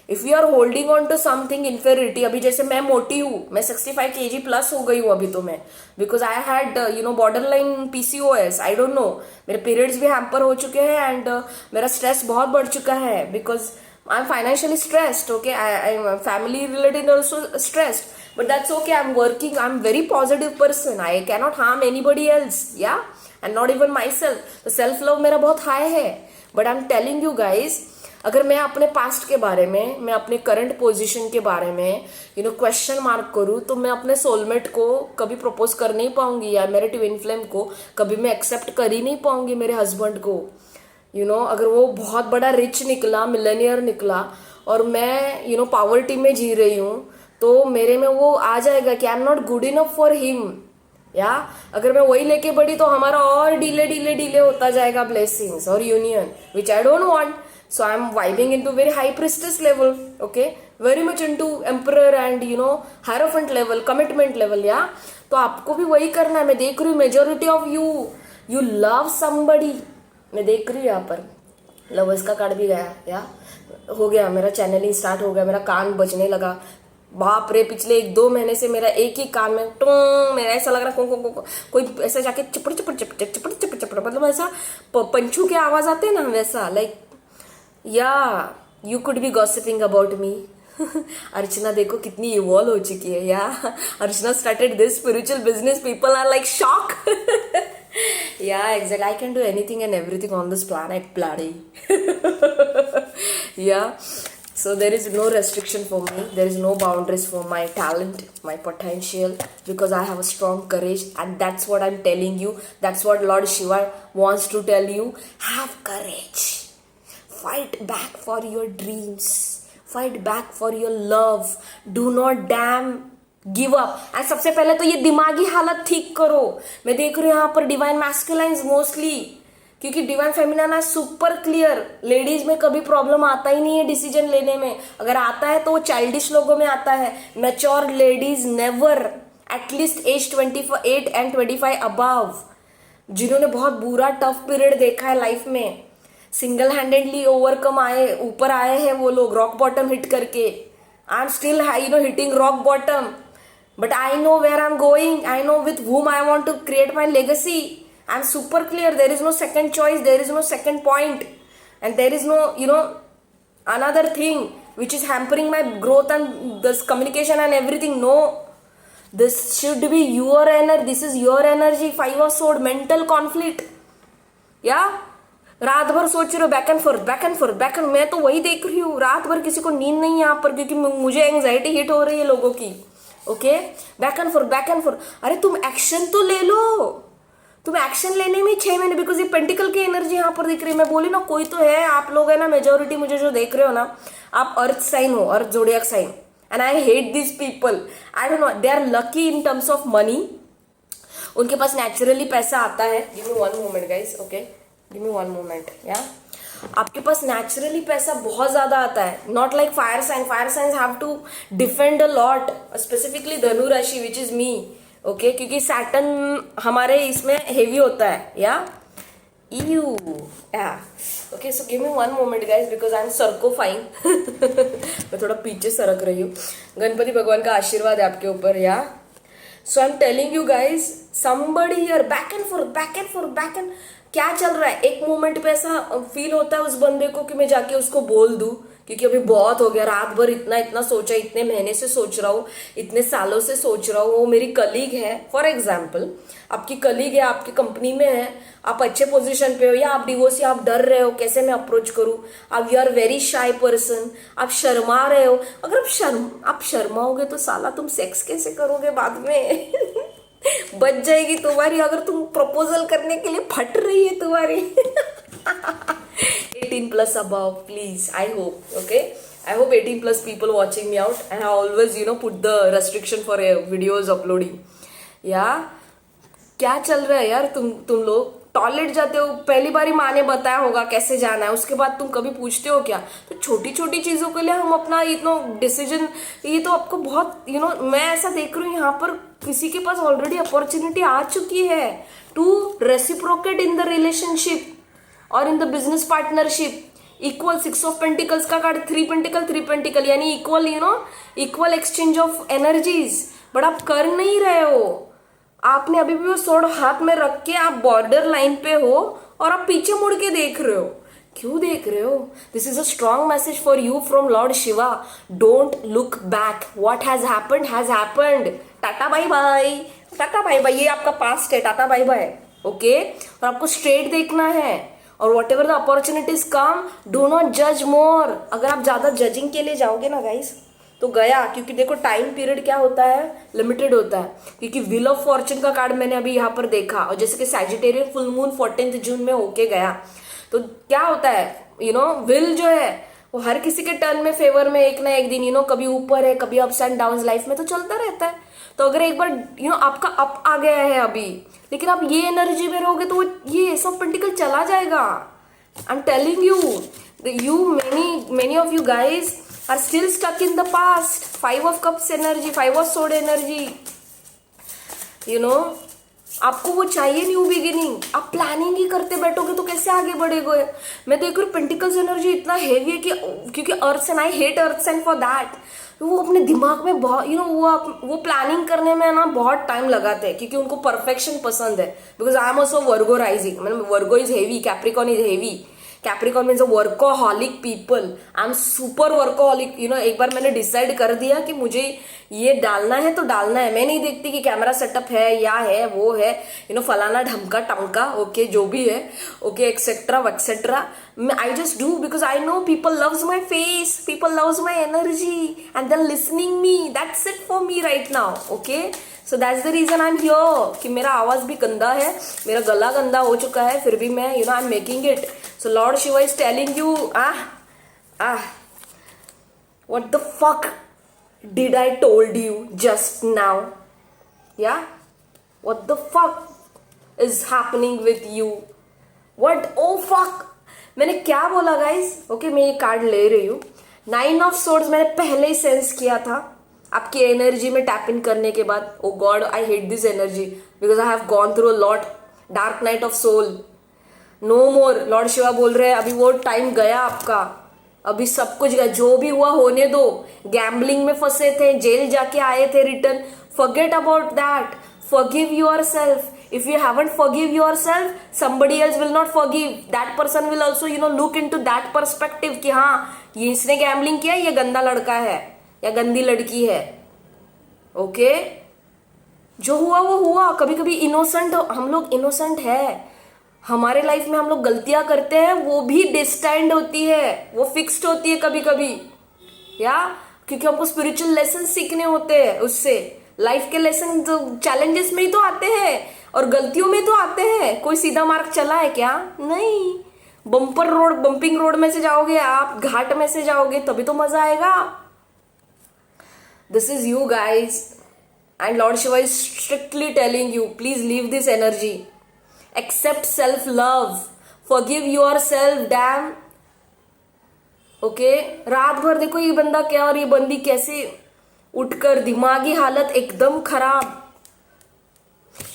S1: If you are holding on to something inferiority, अभी जैसे मैं मोटी हूँ, मैं 65 kg प्लस हो गई हूँ अभी तो मैं, because I had border line PCOS, I don't no, मेरे पीरियड्स भी हैम्पर हो चुके हैं, एंड मेरा स्ट्रेस बहुत बढ़ चुका है, because I M financially stressed. Okay, I am family related also stressed, but that's okay. I'm working. I'm very positive person. I cannot harm anybody else. Yeah, and not even myself. तो self love मेरा बहुत high है. But I'm telling you guys, अगर मैं अपने पास्ट के बारे में, मैं अपने करंट पोजीशन के बारे में क्वेश्चन मार्क करूँ, तो मैं अपने सोलमेट को कभी प्रपोज कर नहीं पाऊंगी, या मेरे ट्विन फ्लेम को कभी मैं एक्सेप्ट कर ही नहीं पाऊंगी, मेरे हस्बैंड को। अगर वो बहुत बड़ा रिच निकला, मिलेनियर निकला, और मैं पॉवर्टी में जी रही हूँ, तो मेरे में वो आ जाएगा कि आई am not good enough for him. या अगर मैं वही लेके बढ़ी, तो हमारा और डीले होता जाएगा ब्लेसिंग्स और union, which I don't want. So I M vibing into very high priestess level, okay, very much into emperor and hierophant level, commitment level. या तो आपको भी वही करना है। मैं देख रही हूँ majority of you love somebody. मैं देख रही हूँ यहाँ पर लवर्स का कार्ड भी गया। या हो गया, मेरा चैनलिंग स्टार्ट हो गया, मेरा कान बजने लगा। बाप रे, पिछले 1-2 महीने से मेरा एक ही कान में टोंग, मेरा ऐसा लग रहा है कोई ऐसा जाके चपड़, मतलब ऐसा पंछू के आवाज आते हैं ना, वैसा। Like yeah you could be gossiping about me. Archana देखो कितनी इवॉल्व हो चुकी है। Yeah Archana started this spiritual business, people are like shock. Yeah, exactly. I can do anything and everything on this planet, bloody. Yeah. So there is no restriction for me. There is no boundaries for my talent, my potential, because I have a strong courage, and that's what I'm telling you. That's what Lord Shiva wants to tell you. Have courage. Fight back for your dreams. Fight back for your love. Do not damn give up. And सबसे पहले तो ये दिमागी हालत ठीक करो। मैं देख रही हूँ यहाँ पर डिवाइन मैस्कुलाइन्स मोस्टली, क्योंकि डिवाइन फेमिनाइन है सुपर क्लियर। लेडीज में कभी प्रॉब्लम आता ही नहीं है डिसीजन लेने में, अगर आता है तो वो चाइल्डिश लोगों में आता है। Mature ladies never, at least age 28 and 25 above, जिन्होंने बहुत बुरा टफ पीरियड देखा है लाइफ में, सिंगल हैंडेडली ओवरकम ऊपर आए हैं वो लोग, रॉक बॉटम हिट करके। I am still hitting rock bottom, but I know where I'm going. I know with whom I want to create my legacy. I'm super clear. There is no second choice. There is no second point. And there is no, another thing which is hampering my growth and this communication and everything. No. This should be your energy. This is your energy. 5 of Swords, mental conflict. Yeah? रात भर सोच रहे हो, बैक एंड फोर्थ। मैं तो वही देख रही हूँ, रात भर किसी को नींद नहीं है यहाँ पर, क्योंकि मुझे एंग्जाइटी हिट हो रही है लोगों की। Okay, back and fourth. अरे तुम एक्शन तो ले लो, तुम एक्शन लेने में 6 महीने, बिकॉज ये पेंटिकल की एनर्जी यहाँ पर दिख रही है। मैं बोली ना कोई तो है, आप लोग है ना मेजोरिटी मुझे जो देख रहे हो ना, आप अर्थ साइन हो, earth zodiac sign, and I hate this people. I don't know, they are lucky in terms of money, उनके पास नेचुरली पैसा आता है। Give me 1 moment guys, okay, give me 1 moment. Yeah आपके पास नेचुरली पैसा बहुत ज्यादा आता है, not like fire sign. Fire science have to defend a lot, specifically Dhanu rashi which is me, okay, क्योंकि सैटर्न हमारे इसमें हेवी होता है। Yeah you yeah okay, so give me 1 moment guys, because I am sacrificing मैं थोड़ा पीछे सरक रही हूँ। गणपति भगवान का आशीर्वाद है आपके ऊपर। Yeah so I am telling you guys, somebody here back and forth, क्या चल रहा है। एक मोमेंट पे ऐसा फील होता है उस बंदे को कि मैं जाके उसको बोल दूं, क्योंकि अभी बहुत हो गया, रात भर इतना सोचा, इतने महीने से सोच रहा हूँ, इतने सालों से सोच रहा हूँ। वो मेरी कलीग है, फॉर एग्जाम्पल आपकी कलीग है, आपकी कंपनी में है, आप अच्छे पोजीशन पे हो, या आप डिवोर्स, या आप डर रहे हो कैसे मैं अप्रोच करूँ, आप you are very shy person, आप शर्मा रहे हो। अगर आप शर्माओगे तो साला तुम सेक्स कैसे करोगे बाद में बच जाएगी तुम्हारी, अगर तुम प्रपोजल करने के लिए फट रही है तुम्हारी 18+ above, please, I hope, okay, I hope 18+ people watching me out, and I always put the restriction for videos uploading. क्या चल रहा है यार, तुम लोग टॉयलेट जाते हो, पहली बार ही माँ ने बताया होगा कैसे जाना है, उसके बाद तुम कभी पूछते हो क्या? तो छोटी छोटी चीजों के लिए हम अपना डिसीजन, ये तो आपको बहुत मैं ऐसा देख रही हूँ यहाँ पर किसी के पास ऑलरेडी अपॉर्चुनिटी आ चुकी है to reciprocate in the relationship और in the business partnership. Equal 6 of pentacles का कार्ड, 3 पेंटिकल, यानी equal equal exchange of energies, but आप कर नहीं रहे हो। आपने अभी भी वो स्वॉर्ड हाथ में रख के आप बॉर्डर लाइन पे हो और आप पीछे मुड़ के देख रहे हो। क्यों देख रहे हो? This is a strong message for you from lord Shiva. Don't look back, what has happened. Tata bye bye, tata bye bye, ये आपका पास्ट है, टाटा बाय बाय, ओके। और आपको स्ट्रेट देखना है, और what ever the opportunities come, do not जज मोर। अगर आप ज्यादा जजिंग के लिए जाओगे ना गाइस तो गया, क्योंकि देखो टाइम पीरियड क्या होता है, लिमिटेड होता है। क्योंकि व्हील ऑफ फॉर्च्यून का कार्ड मैंने अभी यहाँ पर देखा, और जैसे कि सैजिटेरियन फुल मून 14 जून में होके गया, तो क्या होता है व्हील जो है वो हर किसी के टर्न में फेवर में एक ना एक दिन कभी ऊपर है, कभी अप्स एंड डाउन लाइफ में तो चलता रहता है। तो अगर एक बार आपका अप आ गया है अभी, लेकिन आप ये एनर्जी में रहोगे तो ये सब पेंटिकल चला जाएगा। आई am telling you, many of you guys are still stuck in the past. 5 of cups energy, 5 of sword energy, आपको वो चाहिए न्यू बिगिनिंग। आप प्लानिंग ही करते बैठोगे तो कैसे आगे बढ़ेगे? मैं देख रही हूँ पेंटिकल्स एनर्जी इतना हेवी है कि क्योंकि earth sign, I hate earth sign for that, वो अपने दिमाग में बहुत वो प्लानिंग करने में ना बहुत टाइम लगाते हैं, क्योंकि उनको परफेक्शन पसंद है। Because I am also Virgo rising, मतलब Virgo is heavy, Capricorn is heavy. Capricorn means a workaholic people. I am super workaholic. एक बार मैंने डिसाइड कर दिया कि मुझे ये डालना है तो डालना है। मैं नहीं देखती कि कैमरा सेटअप है या है वो है फलाना ढमका टमका, ओके, जो भी है, ओके, एक्सेट्रा वक्सेट्रा। I just do because I know people loves my face, people loves my energy and then listening me. That's it for me right now, okay. So that's the reason I am here कि मेरा आवाज भी गंदा है, मेरा गला गंदा हो चुका है, फिर भी मैं I am making it. So Lord Shiva is telling you, what the fuck did I told you just now? Yeah? What the fuck is happening with you? What? Oh fuck! मैंने क्या बोला guys? Okay, मैं ये कार्ड ले रही हूँ। 9 of Swords मैंने पहले ही सेंस किया था आपकी एनर्जी में टैप इन करने के बाद। Oh God, I hate this energy because I have gone through a lot. Dark night of soul. No more. Lord Shiva बोल रहे हैं अभी वो टाइम गया आपका, अभी सब कुछ गया, जो भी हुआ होने दो। गैम्बलिंग में फंसे थे, जेल जाके आए थे return, forget about that, forgive yourself. If you haven't forgive yourself, somebody else will not forgive. That person will also look into that perspective कि हाँ ये इसने गैम्बलिंग किया, ये गंदा लड़का है या गंदी लड़की है, ओके। जो हुआ वो हुआ। कभी कभी इनोसेंट, हम लोग इनोसेंट है, हमारे लाइफ में हम लोग गलतियां करते हैं, वो भी डिस्टाइंड होती है, वो फिक्स्ड होती है कभी कभी, या क्योंकि हमको स्पिरिचुअल लेसन सीखने होते हैं उससे। लाइफ के लेसन तो चैलेंजेस में ही तो आते हैं, और गलतियों में तो आते हैं, कोई सीधा मार्ग चला है क्या? नहीं, बम्पर रोड, बम्पिंग रोड में से जाओगे आप, घाट में से जाओगे, तभी तो मजा आएगा. This is you guys, and Lord Shiva is strictly telling you, please leave this energy. Accept self-love. Forgive yourself, damn. Okay? रात भर देखो ये बंदा क्या और ये बंदी कैसे उठकर, दिमागी हालत एकदम खराब.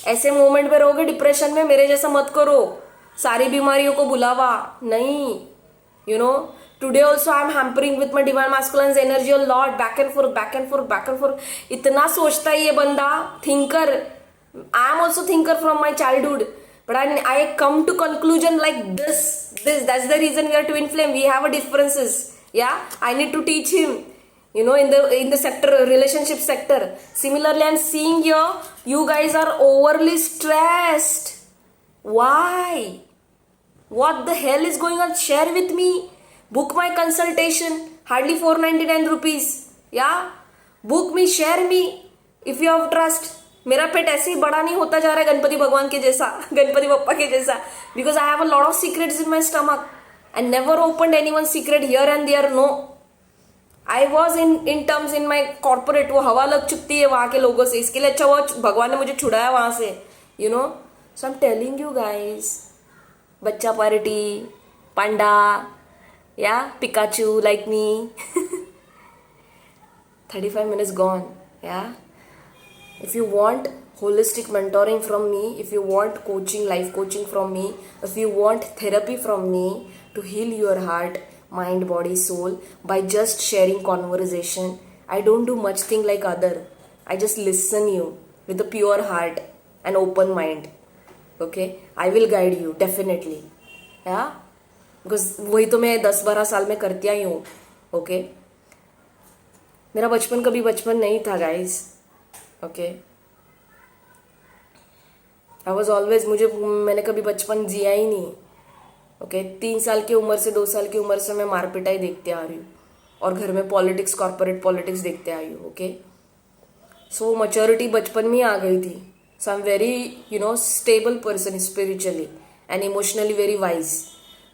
S1: ऐसे मोमेंट पे रहोगे डिप्रेशन में, मेरे जैसा मत करो. सारी बीमारियों को बुलावा नहीं. You know, today also I am hampering with my divine masculine's energy a lot, back and forth, back and forth, back and forth. इतना सोचता है ये बंदा, thinker. I am also thinker from my childhood, but I come to conclusion like this. That's the reason we are twin flame. We have a differences. Yeah, I need to teach him. You know, in the sector, relationship sector. Similarly, I'm seeing here, you guys are overly stressed. Why? What the hell is going on? Share with me. Book my consultation. Hardly 499 rupees. Yeah? Book me, share me. If you have trust. मेरा पेट ऐसे ही बड़ा नहीं होता जा रहा है गणपति भगवान के जैसा, गणपति बप्पा के जैसा. Because I have a lot of secrets in my stomach. I never opened anyone's secret here and there. No. I was in terms in my corporate. वो हवा लग चुकती है वहाँ के लोगों से. इसके लिए अच्छा वो भगवान ने मुझे छुड़ाया वहाँ से. You know? So I'm telling you guys. बच्चा party, Panda, yeah, Pikachu like me. 35 minutes gone, yeah. If you want holistic mentoring from me, if you want coaching, life coaching from me, if you want therapy from me to heal your heart, mind, body, soul by just sharing conversation, I don't do much thing like other. I just listen you with a pure heart and open mind. Okay, I will guide you definitely. Yeah, because वही तो मैं 10-12 साल में करती आई हूँ. ओके, मेरा बचपन कभी बचपन नहीं था guys. Okay, I was always, मैंने कभी बचपन जिया ही नहीं. ओके, 3 साल की उम्र से 2 साल की उम्र से मैं मारपिटाई देखते आ रही हूँ और घर में पॉलिटिक्स, कॉर्पोरेट पॉलिटिक्स देखते आई हूँ. ओके, सो मैच्योरिटी बचपन में आ गई थी. So I'm very, stable person spiritually and emotionally very wise.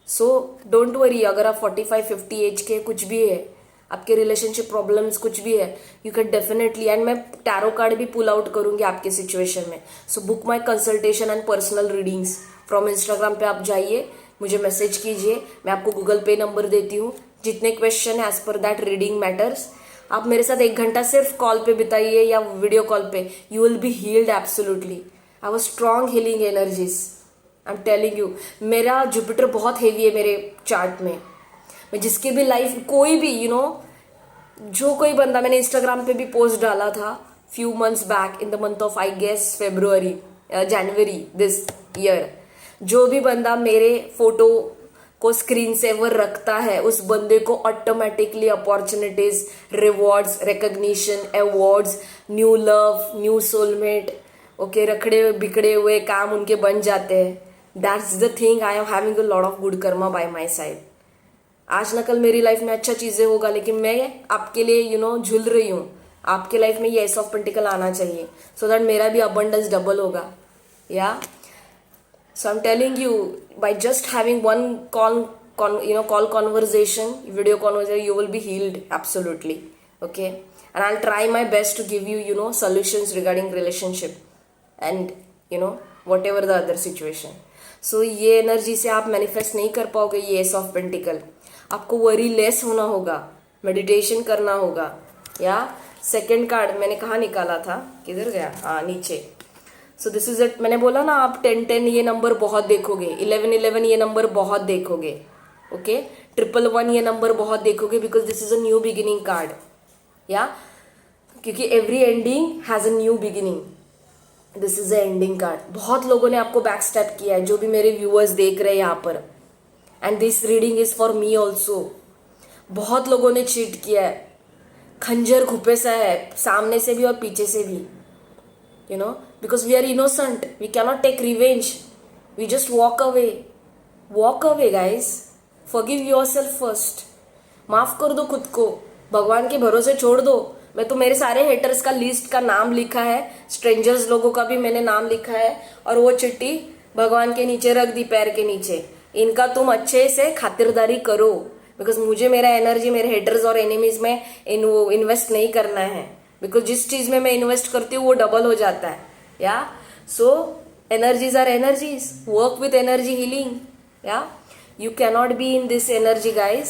S1: So don't worry, अगर आप 45-50 एज के कुछ भी है, आपके रिलेशनशिप प्रॉब्लम्स कुछ भी है, यू कैन डेफिनेटली, एंड मैं टैरो कार्ड भी पुल आउट करूंगी आपके सिचुएशन में. So book my consultation and personal readings from Instagram पे. आप जाइए, मुझे मैसेज कीजिए, मैं आपको गूगल पे नंबर देती हूँ. जितने क्वेश्चन है as per that reading matters. आप मेरे साथ 1 घंटा सिर्फ कॉल पे बिताइए या वीडियो कॉल पे, you will be healed absolutely. I have strong healing energies. I am telling you, मेरा जुपिटर बहुत हेवी है मेरे चार्ट में. मैं जिसकी भी लाइफ, कोई भी जो कोई बंदा, मैंने इंस्टाग्राम पे भी पोस्ट डाला था few months back in the month of I guess January this year. जो भी बंदा मेरे फोटो को स्क्रीन सेवर रखता है, उस बंदे को automatically opportunities, rewards, recognition, awards, new love, new soulmate, okay, रखड़े बिखड़े हुए काम उनके बन जाते हैं. That's the thing. I am having a lot of good karma by my side. आज ना कल मेरी लाइफ में अच्छा चीजें होगा, लेकिन मैं आपके लिए झूल रही हूँ. आपके लाइफ में ये एस ऑफ पेंटिकल आना चाहिए, सो दैट मेरा भी अबंडेंस डबल होगा. या So I'm telling you, by just having one call conversation, video conversation, you will be healed absolutely. Okay, and I'll try my best to give you, solutions regarding relationship and whatever the other situation. So ये एनर्जी से आप मैनिफेस्ट नहीं कर पाओगे ये एस ऑफ पेंटिकल. आपको वरी लेस होना होगा, मेडिटेशन करना होगा. या सेकेंड कार्ड मैंने कहाँ निकाला था, किधर गया, हाँ नीचे. So this is it. मैंने बोला ना, आप 10-10 ये नंबर बहुत देखोगे, 11-11 ये नंबर बहुत देखोगे. ओके, 111 ये नंबर बहुत देखोगे, because this is a new beginning card. या क्योंकि every ending has a new beginning. This is a ending card. बहुत लोगों ने आपको बैक स्टेप किया है, जो भी मेरे व्यूअर्स देख रहे हैं यहाँ पर, and this reading is for me also. बहुत लोगों ने चीट किया है, खंजर घुपे सा है, सामने से भी और पीछे से भी. Because we are innocent, we cannot take revenge, we just walk away guys. Forgive yourself first. माफ कर दो खुद को, भगवान के भरोसे छोड़ दो. मैं तो मेरे सारे हेटर्स का लिस्ट का नाम लिखा है, स्ट्रेंजर्स लोगों का भी मैंने नाम लिखा है, और वो चिट्ठी भगवान के नीचे रख दी, पैर के नीचे। इनका तुम अच्छे से खातिरदारी करो, बिकॉज मुझे मेरा एनर्जी मेरे हेटर्स और एनिमीज में इन्वेस्ट नहीं करना है, बिकॉज जिस चीज में मैं इन्वेस्ट करती हूँ वो डबल हो जाता है। या सो energies are energies, work with energy healing. या you cannot be in this energy guys,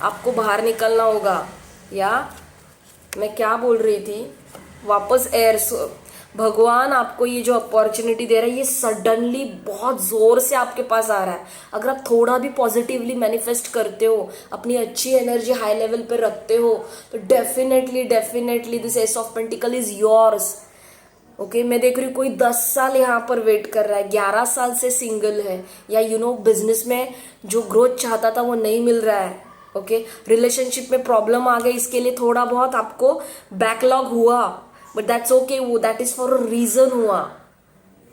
S1: आपको बाहर निकलना होगा। या मैं क्या बोल रही थी, वापस एयर, भगवान आपको ये जो अपॉर्चुनिटी दे रहा है ये सडनली बहुत जोर से आपके पास आ रहा है। अगर आप थोड़ा भी पॉजिटिवली मैनिफेस्ट करते हो, अपनी अच्छी एनर्जी हाई लेवल पे रखते हो, तो definitely this S of pentacle is yours. Okay, मैं देख रही हूँ कोई 10 साल यहाँ पर वेट कर रहा है, 11 साल से सिंगल है, या बिजनेस में जो ग्रोथ चाहता था वो नहीं मिल रहा है। ओके, रिलेशनशिप में प्रॉब्लम आ गई, इसके लिए थोड़ा बहुत आपको बैकलॉग हुआ, बट दैट्स ओके, वो that is for a reason हुआ।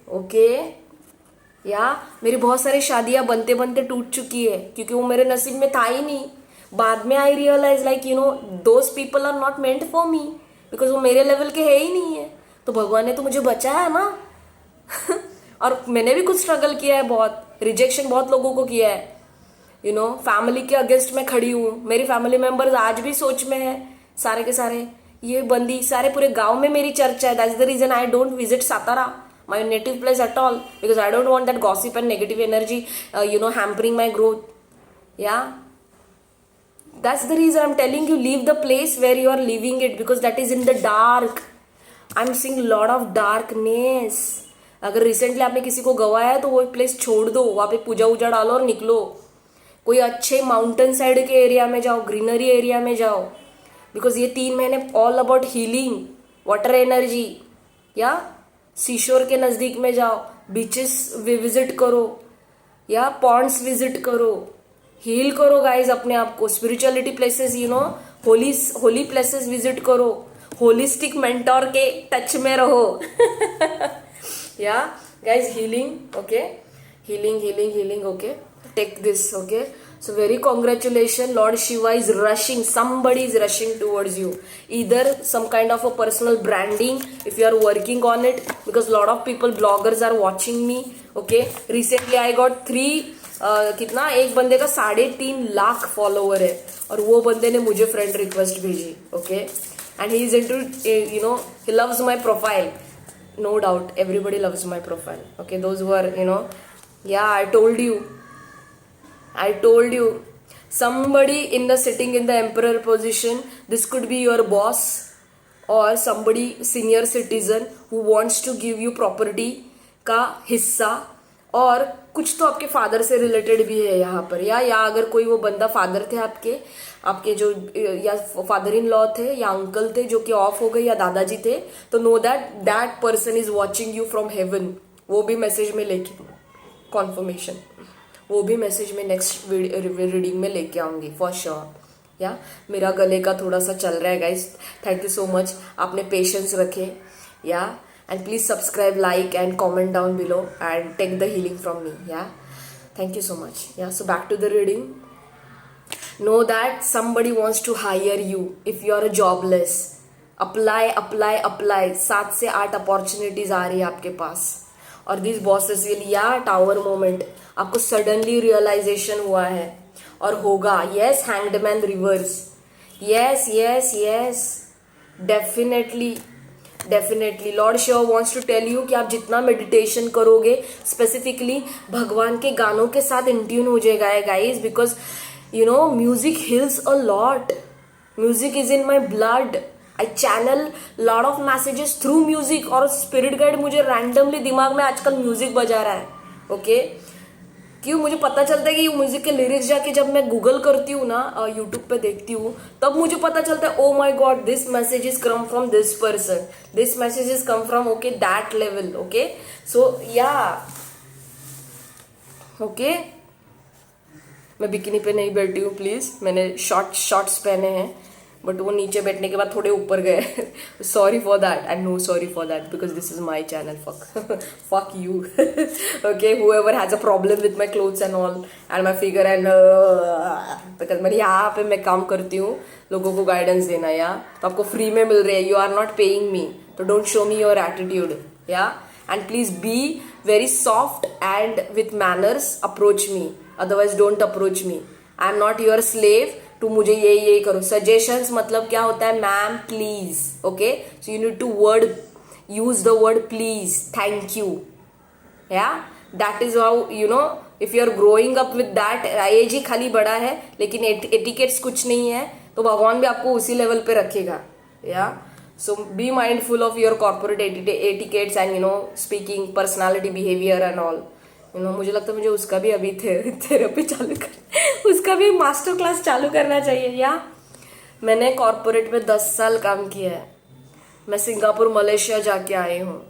S1: ओके, या मेरी बहुत सारी शादियां बनते बनते टूट चुकी है, क्योंकि वो मेरे नसीब में था ही नहीं। बाद में I realise like those people are not meant for me, because वो मेरे लेवल के है ही नहीं है। तो भगवान ने तो मुझे बचाया ना। और मैंने भी कुछ स्ट्रगल किया है, बहुत रिजेक्शन बहुत लोगों को किया है। फैमिली के अगेंस्ट में खड़ी हूँ, मेरी फैमिली मेंबर्स आज भी सोच में है, सारे के सारे ये बंदी, सारे पूरे गांव में मेरी चर्चा है। That's the reason I don't visit Satara, my native place at all, because I don't want that gossip and negative energy hampering my growth. Yeah that's the reason I am telling you, leave the place where you are living it, because that is in the dark. I am seeing lot of darkness. अगर रिसेंटली आपने किसी को गवाया है तो वो प्लेस छोड़ दो, वहां पे पूजा वूजा डालो और निकलो। कोई अच्छे माउंटेन साइड के एरिया में जाओ, ग्रीनरी एरिया में जाओ, बिकॉज ये 3 महीने all about healing, water energy. या सीशोर के नजदीक में जाओ, बीचेस विजिट करो, या पॉन्ड्स विजिट करो, हील करो गाइज अपने आप को। Spirituality places, holy places visit करो, होलिस्टिक मेंटोर के टच में रहो। Yeah guys, healing, okay, healing, okay, take this, okay. So very congratulations, Lord Shiva is rushing, somebody is rushing towards you, either some kind of a personal branding if you are working on it, because lot of people, bloggers are watching me. Okay, recently I got 3 कितना, एक बंदे का 3.5 लाख फॉलोवर है, और वो बंदे ने मुझे फ्रेंड रिक्वेस्ट भेजी। Okay, and he is into he loves my profile, no doubt everybody loves my profile. Okay, those who are yeah, I told you somebody in the sitting in the emperor position, this could be your boss or somebody senior citizen who wants to give you property का हिस्सा, और कुछ तो आपके फादर से रिलेटेड भी है यहाँ पर। या अगर कोई वो बंदा फादर थे आपके जो, या फादर इन लॉ थे, या अंकल थे जो कि ऑफ हो गए, या दादाजी थे, तो know that person is watching you from heaven. वो भी मैसेज में लेके कॉन्फर्मेशन, वो भी मैसेज में नेक्स्ट रीडिंग में लेके आऊंगी फॉर श्योर। या मेरा गले का थोड़ा सा चल रहा है guys, thank you so much, आपने पेशेंस रखे। Yeah and please subscribe, like and comment down below and take the healing from me. Yeah thank you so much. Yeah so back to the reading. Know that somebody wants to hire you if you are a jobless. Apply 7 से 8 अपॉर्चुनिटीज आ रही है आपके पास, और this bosses will, yeah tower moment, आपको सडनली रियलाइजेशन हुआ है और होगा। Yes, hanged man reverse, yes, definitely lord Shiva wants to tell you कि आप जितना मेडिटेशन करोगे, स्पेसिफिकली भगवान के गानों के साथ इंट्यून हो जाएगा guys, because music heels a lot, music is in my blood, I channel lot of messages through music, और स्पिरिट गाइड मुझे रैंडमली दिमाग में आजकल म्यूजिक बजा रहा है। ओके, क्यों मुझे पता चलता है कि म्यूजिक के लिरिक्स जाके जब मैं गूगल करती हूँ ना, यूट्यूब पे देखती हूँ, तब मुझे पता चलता है, oh my god, this message is come from this person, this message is come from, okay, that level. Okay, so yeah okay, मैं बिकिनी पे नहीं बैठी हूँ प्लीज, मैंने शॉर्ट्स पहने हैं, बट वो नीचे बैठने के बाद थोड़े ऊपर गए. Sorry for that and no sorry for that because this is my channel. Fuck you. Okay, whoever has a problem with my clothes and all and my figure and because मेरे यहाँ पे मैं काम करती हूँ लोगों को गाइडेंस देना, या तो आपको फ्री में मिल रही है. You are not paying me, तो don't show me your attitude. Yeah and please be very soft and with manners approach me, otherwise don't approach me. I am not your slave to मुझे ये करो. सजेशंस मतलब क्या होता है? Ma'am please. Okay, so you need to use the word please, thank you. Yeah that is how you know if you are growing up with that. As ही खाली बड़ा है लेकिन एटिकेट्स कुछ नहीं है, तो भगवान भी आपको उसी लेवल पे रखेगा. Yeah so be mindful of your corporate etiquettes and speaking, personality, behaviour and all. मुझे लगता है मुझे उसका भी अभी थेरेपी चालू कर, उसका भी मास्टर क्लास चालू करना चाहिए. या मैंने कॉर्पोरेट में 10 साल काम किया है. मैं सिंगापुर, मलेशिया जाके आई हूँ.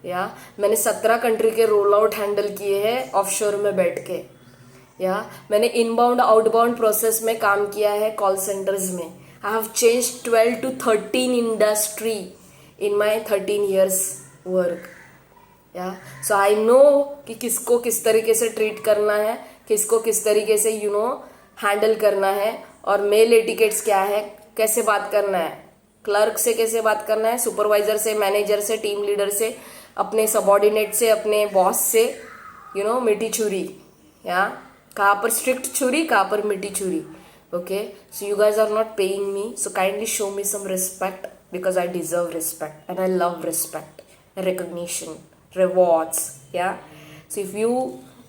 S1: या मैंने 17 कंट्री के रोल आउट हैंडल किए हैं ऑफशोर में बैठ के. या मैंने इनबाउंड आउटबाउंड प्रोसेस में काम किया है कॉल सेंटर्स में. I have change 12 to 13 industry in my 13 years work. या सो आई नो कि किसको किस तरीके से ट्रीट करना है, किसको किस तरीके से हैंडल करना है, और मेल एटिकेट्स क्या है, कैसे बात करना है, क्लर्क से कैसे बात करना है, सुपरवाइजर से, मैनेजर से, टीम लीडर से, अपने सबॉर्डिनेट से, अपने बॉस से. मीठी छुरी. या कहाँ पर स्ट्रिक्ट छुरी, कहाँ पर मीठी छुरी. Okay, so you guys are not paying me, so kindly show me some respect because I deserve respect and I love respect, recognition, rewards. Yeah, so if you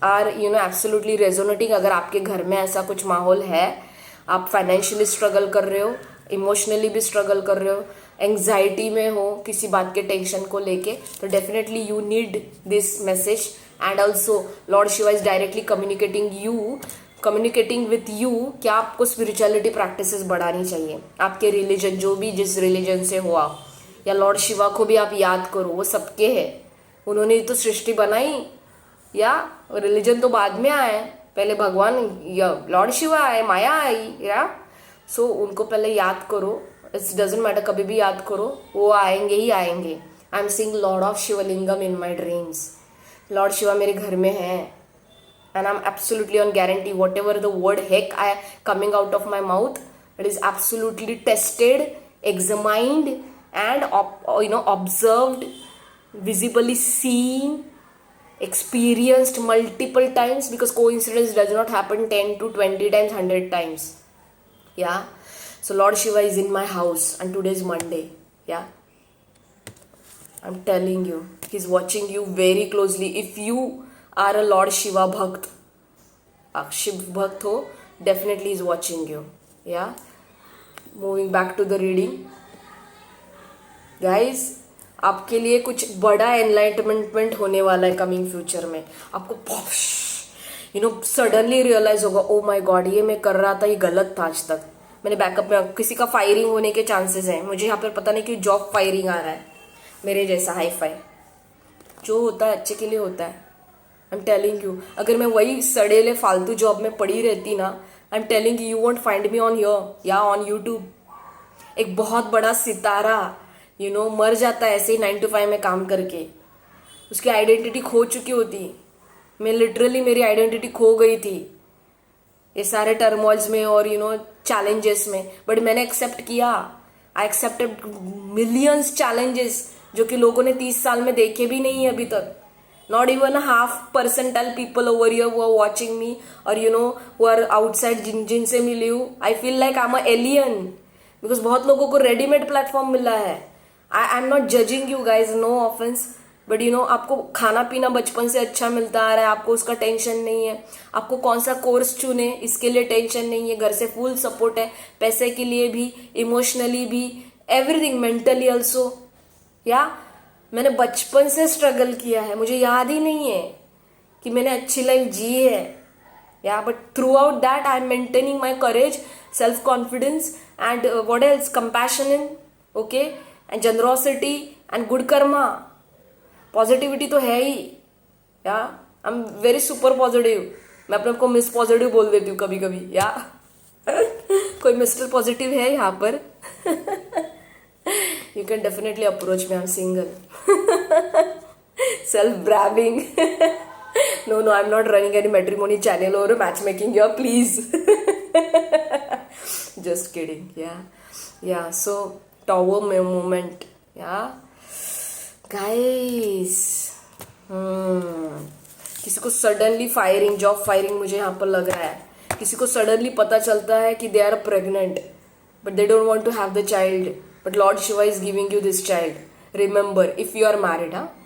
S1: are absolutely resonating, अगर आपके घर में ऐसा कुछ माहौल है, आप फाइनेंशियली स्ट्रगल कर रहे हो, इमोशनली भी स्ट्रगल कर रहे हो, एंग्जाइटी में हो किसी बात के टेंशन को लेके, तो definitely you need this message. And also Lord Shiva is directly communicating with you कि आपको स्पिरिचुअलिटी प्रैक्टिसेस बढ़ानी चाहिए. आपके रिलीजन, जो भी जिस रिलीजन से हो आप, या लॉर्ड शिवा को भी आप याद करो, वो सबके है. उन्होंने तो सृष्टि बनाई. या रिलीजन तो बाद में आए, पहले भगवान या लॉर्ड शिवा आए, माया आई. या सो उनको पहले याद करो. इट्स डजेंट मैटर, कभी भी याद करो, वो आएंगे ही आएंगे. I am seeing lord of Shivalingam in my dreams. Lord Shiva मेरे घर में है and I am absolutely on guarantee whatever the word heck I coming out of my mouth, it is absolutely tested, examined and observed, visibly seen, experienced multiple times, because coincidence does not happen 10 to 20 times, 100 times. Yeah, so Lord Shiva is in my house and today is Monday. Yeah, I'm telling you, he's watching you very closely. If you are a Lord Shiva bhakt, Shiv bhakt ho, definitely is watching you. Yeah, moving back to the reading, guys, आपके लिए कुछ बड़ा एनलाइटमेंट होने वाला है कमिंग फ्यूचर में. आपको सडनली रियलाइज होगा, ओ माय गॉड, ये मैं कर रहा था, ये गलत था. आज तक मैंने बैकअप में किसी का फायरिंग होने के चांसेस हैं. मुझे यहाँ पर पता नहीं क्यों जॉब फायरिंग आ रहा है, मेरे जैसा हाई फाई. जो होता है अच्छे के लिए होता है. आई एम टेलिंग यू, अगर मैं वही सड़ेले फालतू जॉब में पड़ी रहती ना, आई am telling you won't find me on your या ऑन यूट्यूब. एक बहुत बड़ा सितारा मर जाता है ऐसे ही 9 to 5 में काम करके. उसकी आइडेंटिटी खो चुकी होती. मैं लिटरली, मेरी आइडेंटिटी खो गई थी ये सारे टर्मोइल्स में और चैलेंजेस में. बट मैंने एक्सेप्ट किया. आई एक्सेप्टेड मिलियंस चैलेंजेस जो कि लोगों ने 30 साल में देखे भी नहीं है अभी तक. Not even half percentile people over here who are watching me और हु आर आउटसाइड, जिनसे मिली हूँ. I feel like I am a alien because बहुत लोगों को रेडीमेड प्लेटफॉर्म मिला है. I am not judging you guys, no offense, but आपको खाना पीना बचपन से अच्छा मिलता आ रहा है, आपको उसका टेंशन नहीं है. आपको कौन सा कोर्स चुने इसके लिए टेंशन नहीं है. घर से फुल सपोर्ट है, पैसे के लिए भी, इमोशनली भी, एवरीथिंग, मेंटली ऑल्सो. या मैंने बचपन से स्ट्रगल किया है, मुझे याद ही नहीं है कि मैंने अच्छी लाइफ जी है. या but through out that I am maintaining my courage, self confidence and what else, compassion, okay, and generosity and good Karma. Positivity तो है ही. या आई एम वेरी सुपर पॉजिटिव. मैं अपने को मिस पॉजिटिव बोल देती हूँ कभी कभी. या कोई मिस्टर पॉजिटिव है यहाँ पर? You can definitely approach me, I am single. Self bragging. No, no, I'm not running any matrimony channel or matchmaking here, please. Just kidding. Yeah. So tower moment. Yeah, guys. किसी को सडनली फायरिंग, जॉब फायरिंग मुझे यहाँ पर लग रहा है. किसी को सडनली पता चलता है कि they are pregnant but they don't want to have the child, but lord Shiva is giving you this child. Remember, if you are married, हाँ,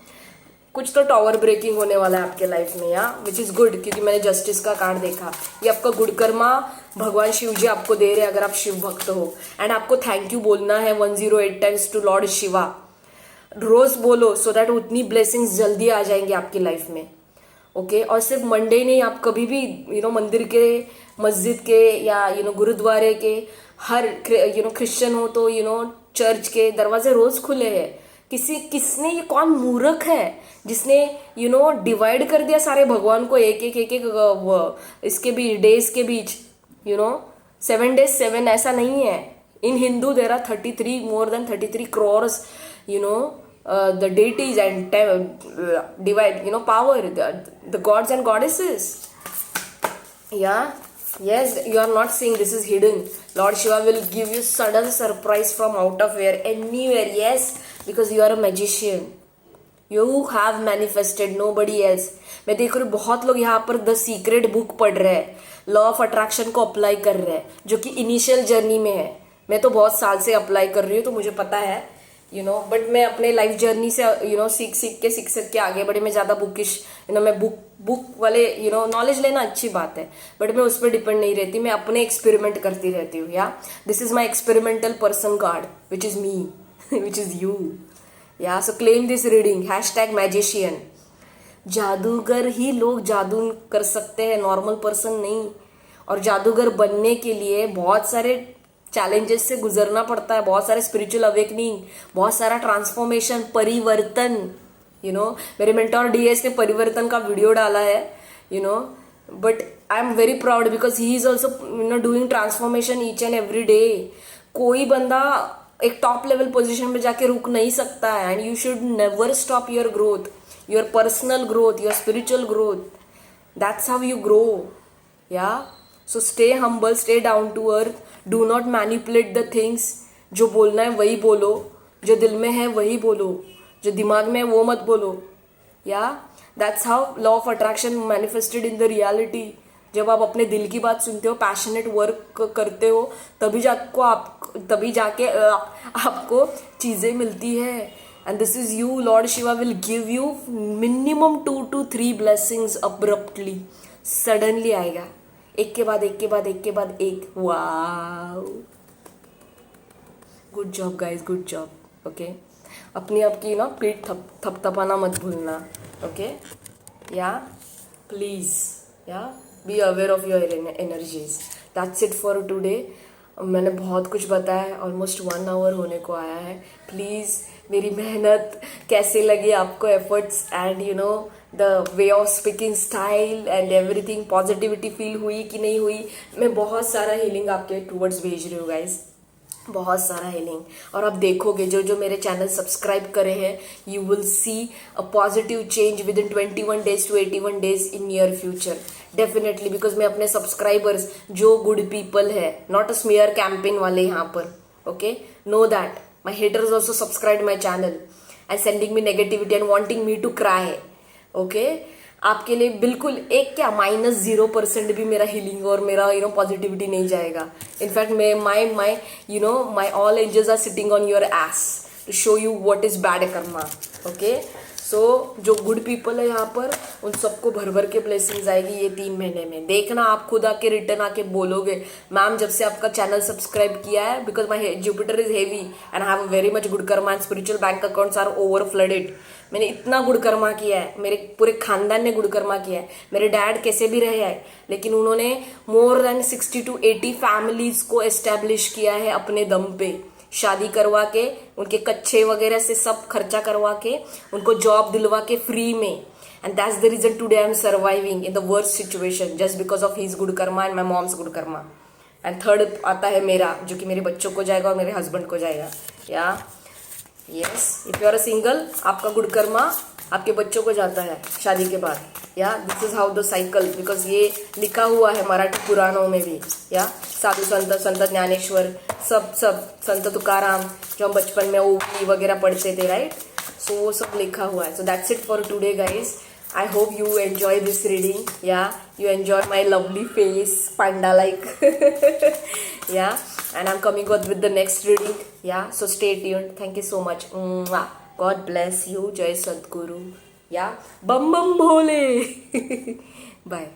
S1: कुछ तो टावर ब्रेकिंग होने वाला है आपके लाइफ में, या विच इज गुड, क्योंकि मैंने जस्टिस का कार्ड देखा. ये आपका गुड कर्मा भगवान शिव जी आपको दे रहे हैं अगर आप शिव भक्त हो. एंड आपको थैंक यू बोलना है 108 टाइम्स टू लॉर्ड शिवा. रोज बोलो, सो दैट उतनी ब्लेसिंग्स जल्दी आ जाएंगी आपकी लाइफ में. ओके और सिर्फ मंडे नहीं, आप कभी भी मंदिर के, मस्जिद के, या गुरुद्वारे के, हर क्रिश्चियन हो तो चर्च के दरवाजे रोज खुले हैं. किसने, ये कौन मूर्ख है जिसने डिवाइड कर दिया सारे भगवान को एक इसके बीच, डेज के बीच. 7 days 7, ऐसा नहीं है. In Hindu there are 33, more than 33 crores the deities and divide power, the gods and goddesses. Yes, you are not seeing, this is hidden. Lord Shiva will give you sudden surprise from out of where, anywhere. Yes, because you are a magician. You have manifested, nobody else. मैं देख रही हूँ बहुत लोग यहाँ पर द सीक्रेट बुक पढ़ रहे हैं, लॉ ऑफ अट्रैक्शन को अप्लाई कर रहे हैं, जो कि इनिशियल जर्नी में है. मैं तो बहुत साल से अप्लाई कर रही हूँ, तो मुझे पता है बट मैं अपने लाइफ जर्नी से सीख के आगे बढ़े. मैं ज़्यादा बुकिश मैं बुक वाले नॉलेज लेना अच्छी बात है, बट मैं उस पर डिपेंड नहीं रहती. मैं अपने एक्सपेरिमेंट करती रहती हूँ. Yeah this is my experimental person card, which is me, which is you. Yeah so claim this reading, #magician. जादूगर ही लोग जादू कर सकते हैं, नॉर्मल पर्सन नहीं. और जादूगर बनने के लिए बहुत सारे चैलेंजेस से गुजरना पड़ता है, बहुत सारे स्पिरिचुअल अवेकनिंग, बहुत सारा ट्रांसफॉर्मेशन, परिवर्तन. मेरे मेंटोर DS ने परिवर्तन का वीडियो डाला है, but I am very proud because he is also doing transformation each and every day. कोई बंदा एक टॉप लेवल पोजिशन में जाके रुक नहीं सकता है. And you should never stop your growth, your personal growth, your spiritual growth. That's how you grow. So stay humble, stay down to earth. Do not manipulate the things. जो बोलना है वही बोलो, जो दिल में है वही बोलो, जो दिमाग में है वो मत बोलो. That's how law of attraction manifested in the reality. जब आप अपने दिल की बात सुनते हो, पैशनेट वर्क करते हो, तभी जाके आपको चीजें मिलती है. And this is you. Lord Shiva will give you minimum 2 to 3 blessings abruptly. Suddenly आएगा, एक के बाद एक. Wow, good job guys, good job. Okay, अपनी आपकी पीठ थपथपाना मत भूलना. Okay, please be aware of your energies. That's it for today. मैंने बहुत कुछ बताया, ऑलमोस्ट 1 hour होने को आया है. प्लीज़ मेरी मेहनत कैसे लगी आपको, efforts and the way of speaking style and everything, positivity feel हुई कि नहीं हुई. मैं बहुत सारा हीलिंग आपके टूवर्ड्स भेज रही हूँ गाइज, बहुत सारा हीलिंग. और आप देखोगे जो मेरे चैनल सब्सक्राइब करे हैं, you will see a positive change within 21 days to 81 days in near future. Definitely, because मैं अपने सब्सक्राइबर्स जो गुड पीपल है, नॉट अ स्मीयर कैंपेन वाले यहाँ पर. Okay, know that my haters also subscribe my channel and sending me negativity and wanting me to cry. Okay, आपके लिए बिल्कुल एक क्या -0% भी मेरा हीलिंग और मेरा पॉजिटिविटी नहीं जाएगा. In fact my all angels are sitting on your ass to show you what is bad karma. Okay, so जो गुड पीपल है यहाँ पर, उन सबको भर भर के ब्लेसिंग्स आएगी ये 3 महीने में. देखना, आप खुद आके रिटर्न आके बोलोगे, मैम जब से आपका चैनल सब्सक्राइब किया है, because my Jupiter is heavy and I have very much good karma and spiritual bank accounts are over flooded. मैंने इतना गुड कर्मा किया है, मेरे पूरे खानदान ने गुड कर्मा किया है. मेरे डैड कैसे भी रहे हैं, लेकिन उन्होंने मोर देन 60 to 80 फैमिलीज को एस्टेब्लिश किया है अपने दम पे. शादी करवा के, उनके कच्चे वगैरह से सब खर्चा करवा के, उनको जॉब दिलवा के फ्री में. And that's the reason today I am surviving in the worst situation, just because of his good karma and my mom's good karma. And third आता है मेरा, जो कि मेरे बच्चों को जाएगा और मेरे हस्बैंड को जाएगा। या yes, if you are a single, आपका गुड कर्मा आपके बच्चों को जाता है शादी के बाद। या this is how the cycle, because ये लिखा हुआ है मराठी पुराणों में भी। या साधु संत, संत ज्ञानेश्वर, सब संत तुकाराम, जो हम बचपन में ओवी वगैरह पढ़ते थे, राइट? सो वो सब लिखा हुआ है। So that's it for today guys. I hope you enjoy this reading. Yeah, you enjoy my lovely face, panda like. Yeah, and I'm coming out with the next reading. Yeah, so stay tuned. Thank you so much. Mwah. God bless you. Jai Sadguru. Yeah, bam bam bhole. Bye.